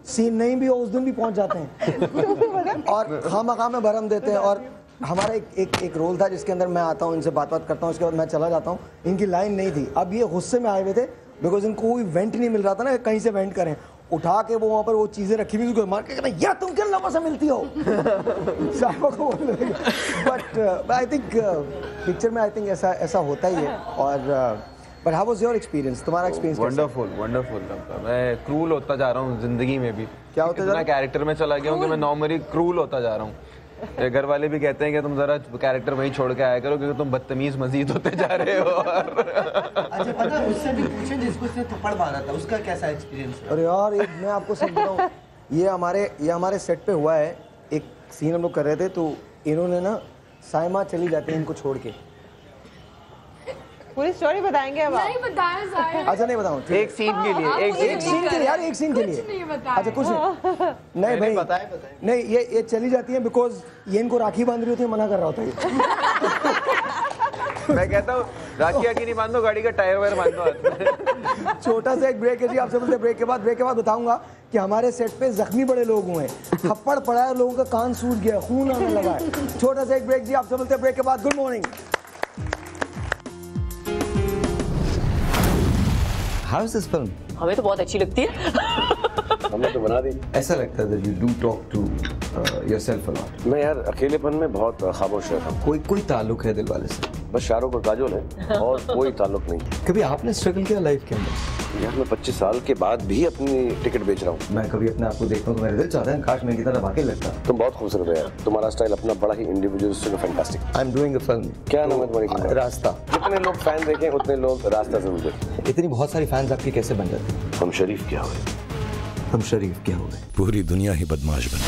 सीन नहीं भी हो उस दिन भी पहुंच जाते हैं और खामखा में भरम देते हैं। और हमारा एक रोल था जिसके अंदर मैं आता हूँ, इनसे बात करता हूँ, उसके बाद मैं चला जाता हूँ। इनकी लाइन नहीं थी। अब ये गुस्से में आए हुए थे बिकॉज इनको कोई वेंट नहीं मिल रहा था ना, कहीं से वेंट करें। उठा के वो वहाँ पर वो चीज़ें रखी हुई उसको मार के यार तुम किन लोगों से मिलती हो साहब को। बट आई थिंक पिक्चर में आई थिंक ऐसा होता ही है। और but how was your experience? तुम्हारा एक्सपीरियंस? वंडरफुल। मैं क्रूल होता जा रहा हूँ जिंदगी में भी। क्या होता जा रहा है? कैरेक्टर में चला गया हूँ कि मैं नॉर्मली क्रूल होता जा रहा हूँ। घर वाले भी कहते हैं कि तुम जरा कैरेक्टर वहीं छोड़ के आया करो क्योंकि तुम बदतमीज मजीद होते जा रहे हो। अच्छा पता है उससे भी पूछे जिसको उसने थप्पड़ मारा था, उसका कैसा एक्सपीरियंस? अरे यार एक मैं आपको सच बताऊं, ये हमारे सेट पे हुआ है। एक सीन हम लोग कर रहे थे तो इन्होंने ना, साइमा चली जाती है इनको छोड़ के। पूरी स्टोरी बताएंगे अब? नहीं बताया साहिर। अच्छा नहीं बताऊं? एक सीन के लिए, एक सीन के लिए यार, एक सीन के लिए। नहीं बताया। अच्छा कुछ नहीं भाई, बताए नहीं ये चली जाती है बिकॉज ये इनको राखी बांध रही होती है, मना कर रहा होता है। मैं कहता हूँ राखी आखी नहीं बांधो, गाड़ी का टायर वायर बांधो। छोटा सा एक ब्रेक है जी, आपसे बोलते ब्रेक के बाद बताऊंगा कि हमारे सेट पे जख्मी बड़े लोग हुए हैं, थप्पड़ पड़ा है, लोगों का कान सूज गया, खून आने लगा है। छोटा सा एक ब्रेक जी, आपसे बोलते ब्रेक के बाद। Good morning. How is this film? हमें तो बहुत अच्छी लगती है। हमने तो बना दी। ऐसा लगता है that you do talk to yourself a lot. मैं यार अकेलेपन में बहुत खामोश रहता हूँ। कोई ताल्लुक है दिल वाले से? बस शाहरुख और काजोल है और कोई ताल्लुक नहीं। कभी आपने स्ट्रगल किया लाइफ के अंदर? यार मैं 25 साल के बाद भी अपनी टिकट बेच रहा हूँ। मैं कभी अपने आप को देखता हूँ तो मेरा दिल चाहता है काश मैं की तरह वाकई लगता। तुम बहुत खूबसूरत हो यार, तुम्हारा स्टाइल अपना बड़ा ही इंडिविजुअलिस्टिक और fantastic. I am doing a film. क्या नाम है तुम्हारी फिल्म? रास्ता। जितने लोग फैन देखें उतने लोग रास्ता जरूर देखें। इतनी बहुत सारी फैंस आपकी कैसे बन जाती हैं? हम शरीफ क्या हुए? हम शरीफ क्या हुए? पूरी दुनिया ही बदमाश बनी।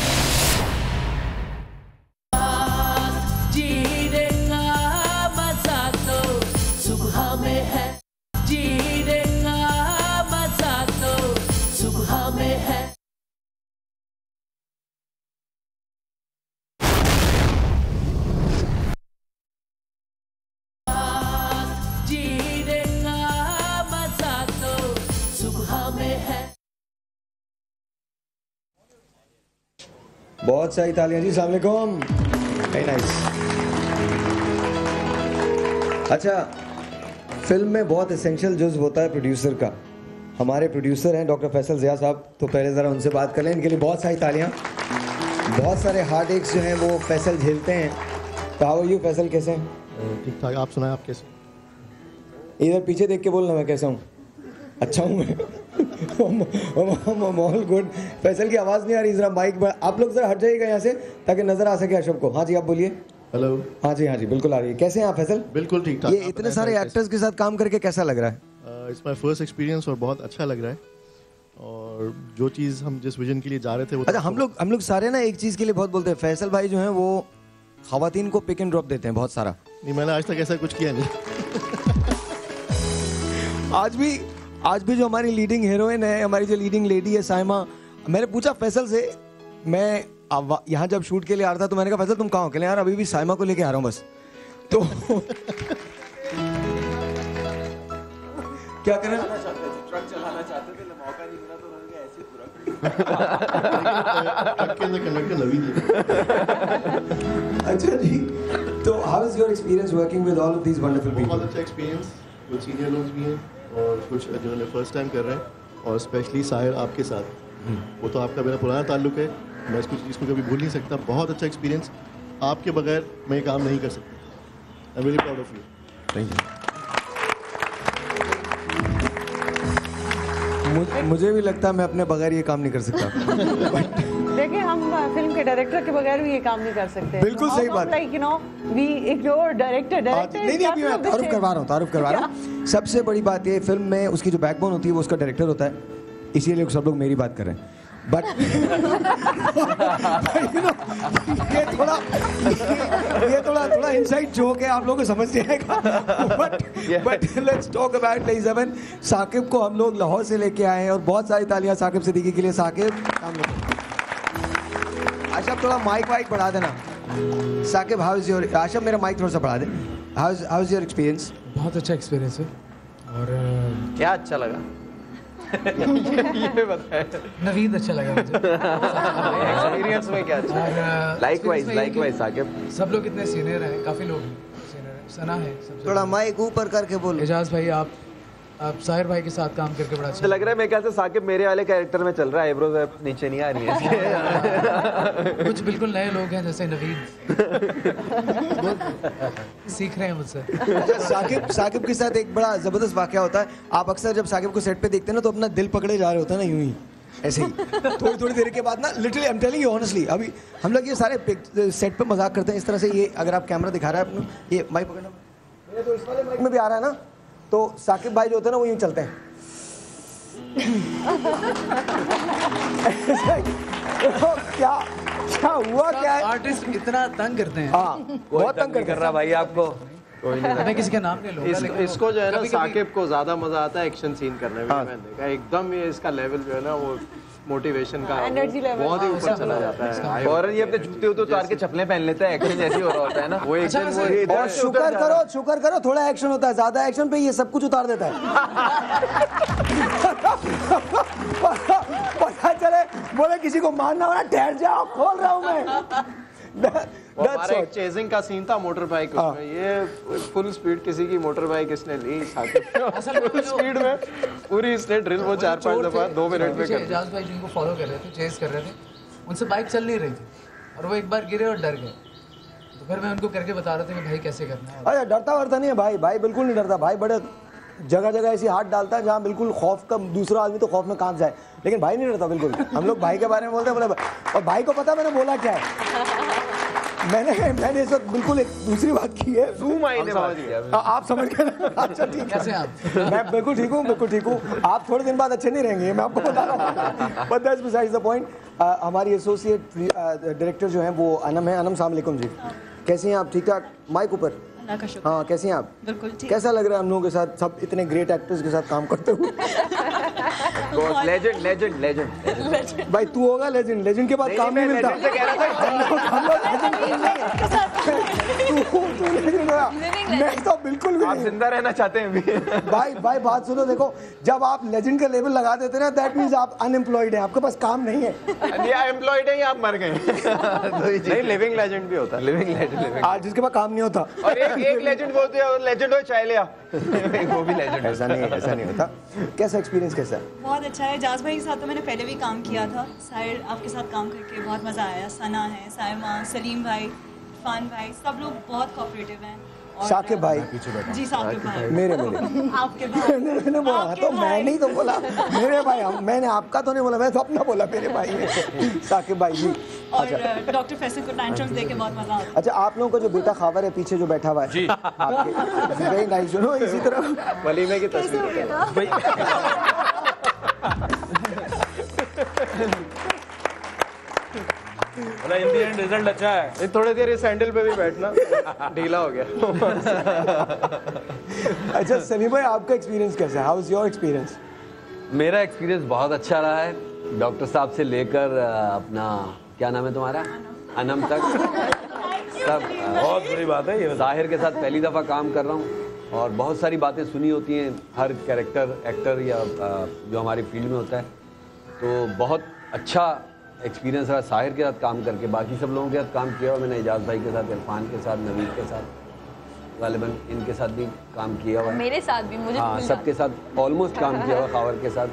बहुत सारी तालियां जी। अस्सलाम वालेकुम। Very nice. अच्छा, फिल्म में बहुत एसेंशियल जुज़ होता है प्रोड्यूसर का। हमारे प्रोड्यूसर हैं डॉक्टर फैसल ज़िया साहब, तो पहले ज़रा उनसे बात कर लें। इनके लिए बहुत सारी तालियां। बहुत सारे हार्ट एक्स जो हैं वो फैसल झेलते हैं। तो हाउ आर यू फैसल, कैसे हैं? ठीक ठाक। आप सुनाएं, आप कैसे? इधर पीछे देख के बोलना मैं कैसा हूँ। अच्छा हूँ मैं। All good. फैसल की आवाज़ नहीं आ रही, ज़रा माइक पर आप लोग ज़रा हट जाइएगा यहाँ से ताकि नज़र आ सके अशरफ को। हाँ जी, आप बोलिए। हेलो। हाँ जी बिल्कुल आ रही है। कैसे हैं आप फैसल? बिल्कुल ठीक ठाक। ये इतने सारे एक्टर्स के साथ काम करके कैसा लग रहा है? इट्स माय फर्स्ट एक्सपीरियंस और बहुत अच्छा लग रहा है। और जो चीज़ हम जिस विजन के लिए जा रहे थे वो अच्छा, हम लोग सारे ना एक चीज़ के लिए बहुत बोलते हैं, फैसल भाई जो हैं वो खवातीन को पिक एंड ड्रॉप देते हैं बहुत सारा। नहीं, मैंने आज तक ऐसा कुछ किया नहीं। आज भी जो हमारी लीडिंग हीरोइन है, हमारी जो लीडिंग लेडी है साइमा, मैंने पूछा फैसल से, मैं यहाँ जब शूट के लिए आ रहा था तो मैंने कहा फैसल तुम कहाँ हो? कहले यार अभी भी साइमा को लेके आ रहा हूँ बस। तो क्या करें? ट्रक चलाना चाहते थे, मौका नहीं मिला तो उन्होंने ऐसे पूरा कंडक्टर नवीन। अच्छा जी, तो how is your experience working with all of these wonderful people? बहुत अच्छा एक्सपीरियंस। कुछ सीनियर लोग भी हैं और कुछ जिन्होंने फर्स्ट टाइम कर रहे हैं, और स्पेशली साहिर आपके साथ, वो तो आपका मेरा पुराना ताल्लुक है, मैं इसको चीज़ को कभी भूल नहीं सकता। बहुत अच्छा एक्सपीरियंस। आपके बगैर मैं ये काम नहीं कर सकता। आई am very proud of you. Thank you. मुझे भी लगता है मैं अपने बगैर ये काम नहीं कर सकता। देखिए, हम फिल्म के डायरेक्टर के बगैर भी ये काम नहीं कर सकते। बिल्कुल सही बात। Like you know we ignore director. नहीं, अभी मैं तारुफ करवा रहा हूँ। सबसे बड़ी बात ये, फिल्म में उसकी जो बैकबोन होती है वो उसका डायरेक्टर होता है, इसीलिए सब लोग मेरी बात कर रहे हैं। बट ये थोड़ा इनसाइड जोक है, आप लोगों को समझ नहीं आएगा। बट लेट्स टॉक अबाउट लेज़ेवन। साकिब को हम लोग लाहौर से लेके आए हैं और बहुत सारी तालियां साकिब सिद्दीकी के लिए। साकिब, आशफ थोड़ा माइक वाइक बढ़ा देना। Saqib, how is your? आशफ मेरा माइक थोड़ा सा बढ़ा दे। How is your experience? बहुत अच्छा एक्सपीरियंस है। और क्या अच्छा लगा? ये बताएं। नवीद अच्छा लगा मुझे। एक्सपीरियंस में क्या अच्छा? लाइकवाइज साकिब। सब लोग इतने सीनियर हैं, काफी लोग सीनियर हैं। सना है सबसे। थोड़ा माइक ऊपर करके बोलो। एजाज भाई, आप साहिर भाई के साथ काम करके बड़ा अच्छा लग रहा है। मेरे ख्याल से साकिब मेरे वाले कैरेक्टर में चल रहा है। एब्रोज नीचे नहीं आ रही है। कुछ बिल्कुल नए लोग हैं जैसे नवीद, सीख रहे हैं मुझसे। अच्छा, साकिब के साथ एक बड़ा जबरदस्त वाकया होता है। आप अक्सर जब साकिब को सेट पे देखते हैं ना तो अपना दिल पकड़े जा रहे होते हैं ना, यूं ही ऐसे ही। थोड़ी देर के बाद ना, literally I am telling you honestly, अभी हम लोग ये सारे सेट पे मजाक करते हैं इस तरह से। ये अगर आप कैमरा दिखा रहा है अपना, ये माइक पकड़ना, मेरे तो इस वाले माइक में भी आ रहा है ना, तो साकिब भाई जो होते हैं ना वो यूं चलते हैं। क्या हुआ? क्या है? आर्टिस्ट इतना तंग करते हैं। हाँ, बहुत तंग कर रहा भाई आपको। मैं किसी का नाम नहीं लूंगा। इसको जो है ना, साकिब को ज्यादा मजा आता है एक्शन सीन करने में। मैंने देखा एकदम ये इसका लेवल जो है ना वो मोटिवेशन का एनर्जी लेवल बहुत ही ऊपर चला जाता है। और ये अपने जूते उतार के चप्पलें पहन लेते हैं, एक्शन जैसे हो रहा होता है ना वो। एक दिन और शुक्र करो थोड़ा एक्शन होता है, ज्यादा एक्शन पे ये सब कुछ उतार देता है। पता चले बोले किसी को मारना हो ना, ठहर जाओ, खोल रहा हूं मैं। वो हमारा एक चेजिंग का सीन था मोटर बाइक उसमें, ये फुल स्पीड किसी की मोटर बाइक इसने ली फुल स्पीड में पूरी इसने ड्रिल वो 4-5 दफा 2 मिनट में कर दी। एजाज भाई जिनको फॉलो कर रहे थे, चेज कर रहे थे, उनसे बाइक चल नहीं रही थी और वो एक बार गिरे और डर गए, तो फिर मैं उनको करके बता रहा था कि भाई कैसे करना है। अरे डरता वरता नहीं है भाई, भाई बिल्कुल नहीं डरता भाई, बड़े जगह जगह ऐसी हाथ डालता है जहाँ बिल्कुल खौफ का दूसरा आदमी तो खौफ में कांप जाए, लेकिन भाई नहीं डरता बिल्कुल। हम लोग भाई के बारे में बोलते हैं, बोले और भाई को पता मैंने बोला क्या है। मैंने इस वक्त बिल्कुल एक दूसरी बात की है। आप समझ गए ना? अच्छा ठीक है, मैं बिल्कुल ठीक हूँ, बिल्कुल ठीक हूँ। आप थोड़े दिन बाद अच्छे नहीं रहेंगे, मैं आपको बता रहा हूँ। But that's besides the point. हमारी एसोसिएट डायरेक्टर जो हैं वो अनम है। अनम अस्सलाम वालेकुम जी, कैसे हैं आप? ठीक ठाक? माइक ऊपर। हाँ, कैसे हैं आप? बिल्कुल ठीक। कैसा लग रहा है हम लोगों के साथ, सब इतने ग्रेट एक्टर्स के साथ काम करते हुए? लेजेंड लेजेंड लेजेंड भाई तू होगा लेजेंड, लेजेंड के बाद काम नहीं मिलता। मैं तो बिल्कुल भी आप जिंदा रहना चाहते हैं भी। भाई बात सुनो, देखो जब आप लेजेंड का लेवल लगा देते ना, दैट मींस आप अनएम्प्लॉयड हैं, आपके पास काम नहीं है। या एम्प्लॉयड है या आप मर गए। नहीं, लिविंग लेजेंड भी होता है। लिविंग लेजेंड आज जिसके पास काम नहीं होता। और एक लेजेंड बोलते हैं और लेजेंड हो चाय लिया, वो भी लेजेंड। ऐसा नहीं होता। कैसा एक्सपीरियंस कैसा है? बहुत अच्छा है। एजाज भाई के साथ तो मैंने पहले भी काम किया था, साहिर आपके साथ काम करके बहुत मज़ा आया। सना है, सायमा, सलीम भाई, इरफान भाई, सब लोग बहुत कोऑपरेटिव हैं। शाकिब भाई जी, शाकिब भाई मेरे आपके भाई मैंने बोला तो मैं नहीं तो बोला मेरे भाई, मैंने आपका तो नहीं बोला, मैं तो अपना बोला मेरे भाई ने, शाकिब भाई जी। और डॉक्टर फैसल को टैंट्रम्स देके बहुत मजा आता है। अच्छा, आप लोगों का जो बेटा खावर है पीछे जो बैठा हुआ है जी, आपके वेरी नाइस, सुनो इसी तरह वलीमे की तस्वीर। इन दी एंड रिजल्ट अच्छा है। थोड़ी देर इस सैंडल पे भी बैठना ढीला हो गया। अच्छा सलीम भाई, आपका एक्सपीरियंस कैसा है? How is your experience? मेरा एक्सपीरियंस बहुत अच्छा रहा है, डॉक्टर साहब से लेकर अपना क्या नाम है तुम्हारा, अनम तक सब बहुत बड़ी बात है ये। साहिर के साथ पहली दफ़ा काम कर रहा हूँ और बहुत सारी बातें सुनी होती हैं हर कैरेक्टर एक्टर या जो हमारी फील्ड में होता है, तो बहुत अच्छा एक्सपीरियंस रहा साहिर के साथ काम करके। बाकी सब लोगों के साथ काम किया हुआ मैंने, एजाज भाई के साथ, इरफान के साथ, नवीद के साथ, गालिबन इनके साथ भी काम किया हुआ है, मेरे साथ भी, मुझे हाँ सबके साथ ऑलमोस्ट काम किया हुआ। खावर के साथ,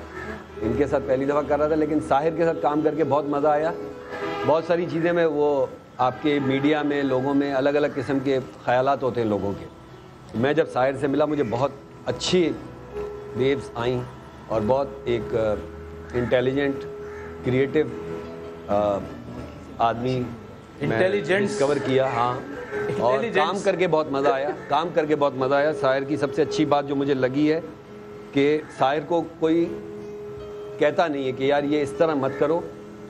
इनके साथ पहली दफ़ा कर रहा था, लेकिन साहिर के साथ काम करके बहुत मज़ा आया। बहुत सारी चीज़ें में वो आपके मीडिया में लोगों में अलग अलग किस्म के ख़यालात होते हैं लोगों के। मैं जब साहिर से मिला मुझे बहुत अच्छी वेव्स आई और बहुत एक इंटेलिजेंट क्रिएटिव आदमी इंटेलिजेंट डिस्कवर किया। हाँ, और काम करके बहुत मज़ा आया। साहिर की सबसे अच्छी बात जो मुझे लगी है कि साहिर को कोई कहता नहीं है कि यार ये इस तरह मत करो,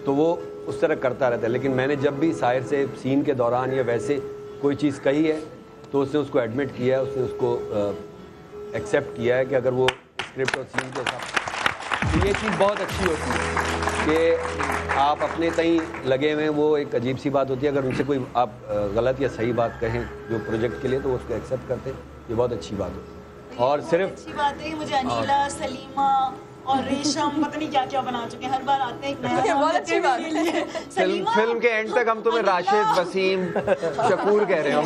तो वो उस तरह करता रहता है। लेकिन मैंने जब भी साहिर से सीन के दौरान या वैसे कोई चीज़ कही है तो उसने उसको एडमिट किया है, उसने उसको एक्सेप्ट किया है कि अगर वो स्क्रिप्ट और सीन के साथ, तो ये चीज़ बहुत अच्छी होती है कि आप अपने तई लगे हुए, वो एक अजीब सी बात होती है। अगर उनसे कोई आप गलत या सही बात कहें जो प्रोजेक्ट के लिए, तो वो उसको एक्सेप्ट करते हैं, ये बहुत अच्छी बात होती है। और सिर्फ अच्छी बात है, मुझे अनीला, सलीमा और रेशम पता नहीं क्या क्या बना चुके हैं, हर बार आते हैं एक नया। बहुत अच्छी बात है। फिल्म के एंड तक हम तुम्हें राशिद, वसीम, शकूर कह रहे हो।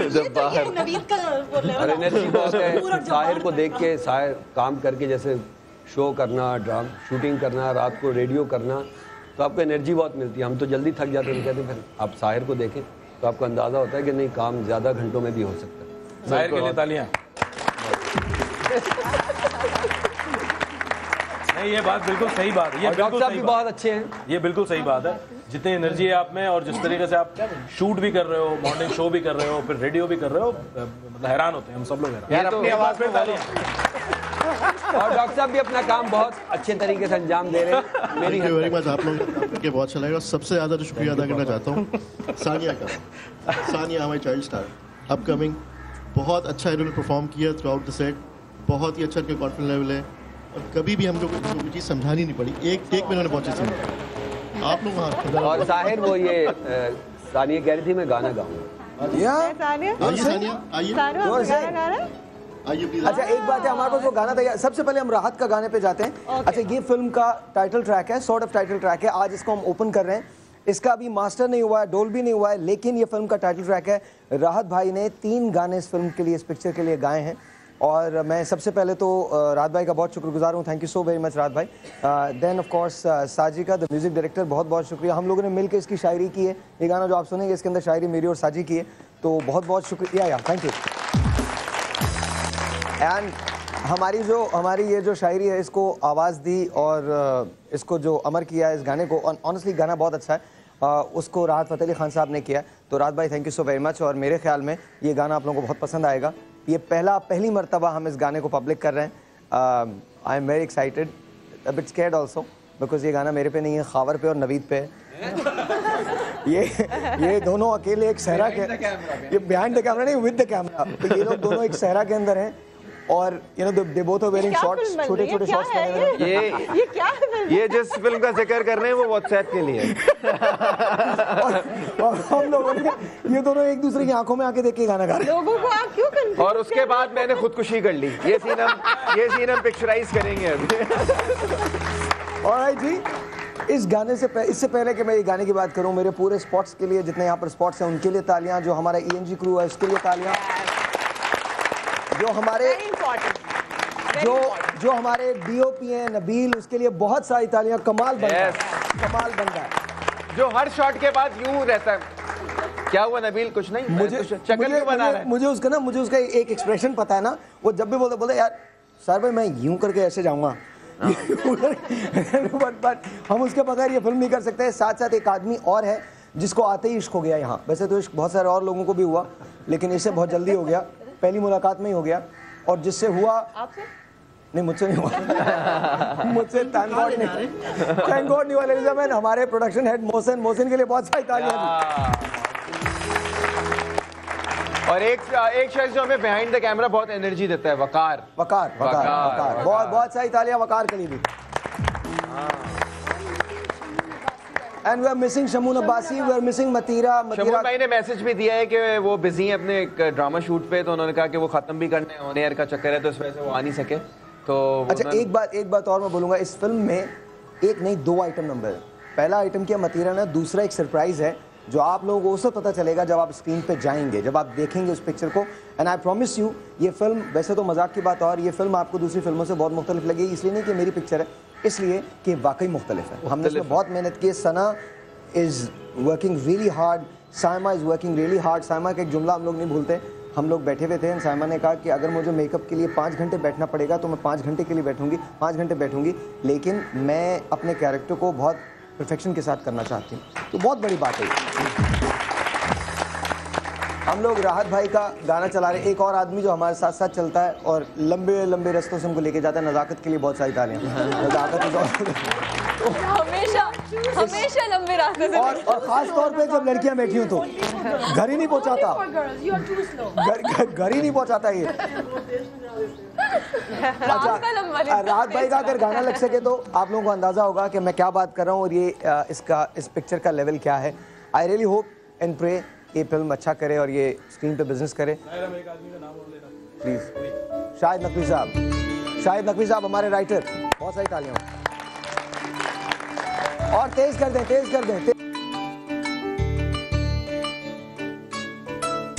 जब्बार नवीद का बोल रहे हो। और एनर्जी बहुत है साहिर को देख के, साहिर काम करके जैसे शो करना, ड्राम शूटिंग करना, रात को रेडियो करना, तो आपको एनर्जी बहुत मिलती है। हम तो जल्दी थक जाते हैं, कहते हैं फिर आप साहिर को देखें तो आपको अंदाज़ा होता है कि नहीं, काम ज़्यादा घंटों में भी हो सकता है। साहिर के लिए तालियां। नहीं, ये बात बिल्कुल सही बात है। ये डॉक्टर साहब भी बहुत अच्छे हैं, ये बिल्कुल सही बात है। जितनी एनर्जी है आप में और जिस तरीके से आप शूट भी कर रहे हो, मॉर्निंग शो भी कर रहे हो, फिर रेडियो भी कर रहे हो, मतलब हैरान होते हैं हम सब लोग हैरान। अपनी आवाज़ पे और डॉक्टर साहब भी अपना काम बहुत अच्छे तरीके से अंजाम दे रहे हैं। मेरी वेरी मच, आप लोगों का करके बहुत अच्छा लगा। सबसे ज़्यादा तो शुक्रिया अदा करना चाहता हूँ सानिया का। सानिया हमारी चाइल्ड स्टार अपकमिंग, बहुत अच्छा इन्होंने परफॉर्म किया थ्रू आउट द सेट, बहुत ही अच्छा इनका कॉन्फिडेंस लेवल है और कभी भी हमको कोई चीज़ समझानी नहीं पड़ी, एक टेक में इन्होंने बहुत अच्छे से। आप लोग वहाँ और साहिर वो ये सानिया कह रही थी मैं गाना गाऊंगा। आइए प्लीज। अच्छा एक बात है, हमारे पास वो गाना तैयार, सबसे पहले हम राहत का गाने पे जाते हैं। अच्छा, ये फिल्म का टाइटल ट्रैक है, सॉर्ट ऑफ टाइटल ट्रैक है, आज इसको हम ओपन कर रहे हैं। इसका अभी मास्टर नहीं हुआ है, डोल्बी नहीं हुआ है, लेकिन ये फिल्म का टाइटल ट्रैक है। राहत भाई ने 3 गाने इस फिल्म के लिए, इस पिक्चर के लिए गाए हैं और मैं सबसे पहले तो राहत भाई का बहुत शुक्रगुजार हूँ। Thank you so very much राहत भाई। देन ऑफ कोर्स साजी का, द म्यूजिक डायरेक्टर, बहुत बहुत शुक्रिया। हम लोगों ने मिलकर इसकी शायरी की है। ये गाना जो आप सुनेंगे इसके अंदर शायरी मेरी और साजी की है, तो बहुत बहुत शुक्रिया यार, थैंक यू। एंड हमारी ये जो शायरी है इसको आवाज़ दी और इसको जो अमर किया है इस गाने को, ऑनेस्टली गाना बहुत अच्छा है, उसको राहत फ़तेह अली खान साहब ने किया। तो राहत भाई thank you so very much. और मेरे ख्याल में ये गाना आप लोगों को बहुत पसंद आएगा। ये पहली मर्तबा हम इस गाने को पब्लिक कर रहे हैं। आई am very excited, a bit scared also, because ये गाना मेरे पे नहीं है, खावर पे और नवीद पे है। ये दोनों अकेले एक सहरा के, ये बिहाइंड द कैमरा नहीं, विद द कैमरा, तो ये लोग दोनों एक सहरा के अंदर हैं और you know they both are wearing shorts, छोटे-छोटे शॉर्ट्स पहने हुए। ये क्या है? ये जिस फिल्म का जिक्र कर रहे हैं वो व्हाट्सएप के लिए और हम लोगों ने ये दोनों एक दूसरे की आंखों में आके देख के गाना गा रहे हैं। लोगों को आप क्यों कंफ्यूज? और उसके बाद मैंने खुदकुशी कर ली। ये सीन हम पिक्चराइज करेंगे अभी। ऑलराइट जी, इस गाने से इससे पहले कि मैं ये गाने की बात करूं, मेरे पूरे स्पॉट्स के लिए, जितने यहाँ पर स्पॉट्स हैं उनके लिए तालियां, जो हमारा ENG क्रू है उसके लिए तालियां, जो हमारे DOP हैं नबील, उसके लिए बहुत सारी तालियां। कमाल बन रहा है, कमाल बन रहा है। जो हर शॉट के बाद यूं रहता है, क्या हुआ नबील? कुछ नहीं, मुझे उसका एक एक्सप्रेशन पता है ना, वो जब भी बोलते यार सर भाई मैं यूं करके ऐसे जाऊंगा बट हम उसके बगैर ये फिल्म नहीं कर सकते। साथ साथ एक आदमी और है जिसको आते ही इश्क हो गया यहाँ। वैसे तो इश्क बहुत सारे और लोगों को भी हुआ, लेकिन इससे बहुत जल्दी हो गया, पहली मुलाकात में ही हो गया। और जिससे हुआ आपसे नहीं, मुझसे नहीं हुआ मुझसे थैंक गॉड नहीं हुआ। लेडीज एंड जेंटलमैन, हमारे प्रोडक्शन हेड मोहसिन के लिए बहुत सारी तालियां। और एक शख्स जो हमें बिहाइंड द कैमरा बहुत एनर्जी देता है, वकार। बहुत सारी तालियां वकार के लिए भी। And we are missing Shamoon Abbasi, we are missing Mateera. Shamoon भाई ने मैसेज भी दिया है कि वो बिजी हैं अपने एक ड्रामा शूट पे, तो उन्होंने कहा कि वो खत्म भी करने ऑन एयर का चक्कर है, तो इस वजह से वो आ नहीं सके। तो अच्छा, एक बात और मैं बोलूँगा, इस फिल्म में एक नहीं 2 आइटम नंबर है। पहला आइटम किया मतीरा ने, दूसरा एक सरप्राइज है जो आप लोगों को उससे पता चलेगा जब आप स्क्रीन पे जाएंगे, जब आप देखेंगे उस पिक्चर को। एंड आई प्रॉमिस यू, ये फिल्म, वैसे तो मजाक की बात और, ये फिल्म आपको दूसरी फिल्मों से बहुत मुख्तलिफ लगेगी। इसलिए नहीं कि मेरी पिक्चर है, इसलिए कि वाकई मुख्तलिफ है। हमने इसमें बहुत मेहनत की है। Sana is working really hard, Saima is working really hard. Saima का एक जुमला हम लोग नहीं भूलते। हम लोग बैठे हुए थे, साइमा ने कहा कि अगर मुझे मेकअप के लिए 5 घंटे बैठना पड़ेगा तो मैं 5 घंटे के लिए बैठूंगी, 5 घंटे बैठूंगी, लेकिन मैं अपने कैरेक्टर को बहुत परफेक्शन के साथ करना चाहती हूँ। तो बहुत बड़ी बात है। हम लोग राहत भाई का गाना चला रहे, एक और आदमी जो हमारे साथ साथ चलता है और लंबे लंबे रास्तों से हमको लेके जाता है, नज़ाकत के लिए बहुत सारी तालियां। हमेशा लंबे रास्ते से, और खास तौर पे जब लड़कियां बैठी हो तो घर ही नहीं पहुंचाता, घर ही नहीं पहुंचाता ये। अच्छा, राहत भाई का अगर गाना लग सके तो आप लोगों को अंदाजा होगा कि मैं क्या बात कर रहा हूँ और ये इस पिक्चर का लेवल क्या है। I really hope and pray ये फिल्म अच्छा करे और ये स्क्रीन पे बिजनेस करे। प्लीज शाहिद नकवी साहब हमारे राइटर, बहुत सारी तालियां और तेज कर दें।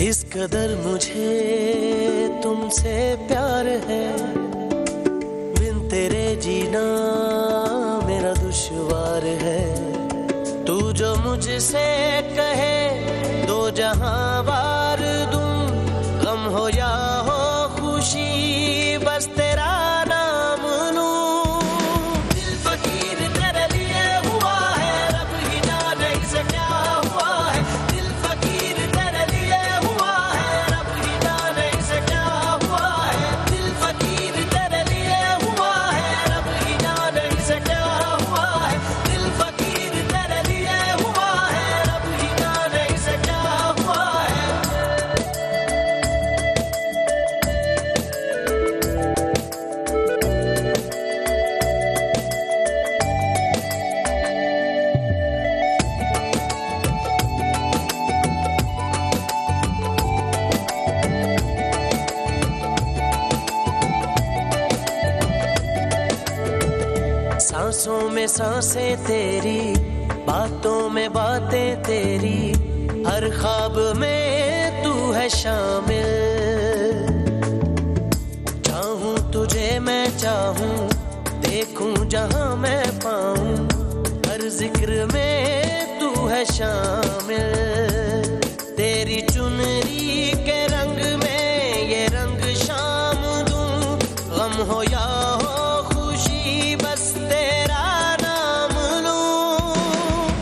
इस कदर मुझे तुमसे प्यार है, बिन तेरे जीना मेरा दुश्वार है। तू जो मुझसे कहे दो जहां वार दूं, गम हो या हो खुशी बस तेरा नाम लूं। दिल फकीर तेरे लिए हुआ है, रब ही जाने इसे क्या हुआ है। दिल फकीर तेरे लिए हुआ है, रब ही जाने इसे क्या हुआ है। दिल फकीर तेरे लिए हुआ है, रब ही जाने इसे क्या हुआ है। दिल फकीर तेरे लिए हुआ है, रब ही जाने इसे क्या हुआ है। में सांसें तेरी, बातों में बातें तेरी, हर ख्वाब में तू है शामिल। चाहूं तुझे मैं चाहूं, देखूं जहां मैं पाऊं, हर जिक्र में तू है शामिल। तेरी चुनरी के रंग में ये रंग शाम दूं, गम हो या हो खुशी बस तेरा नाम लूं।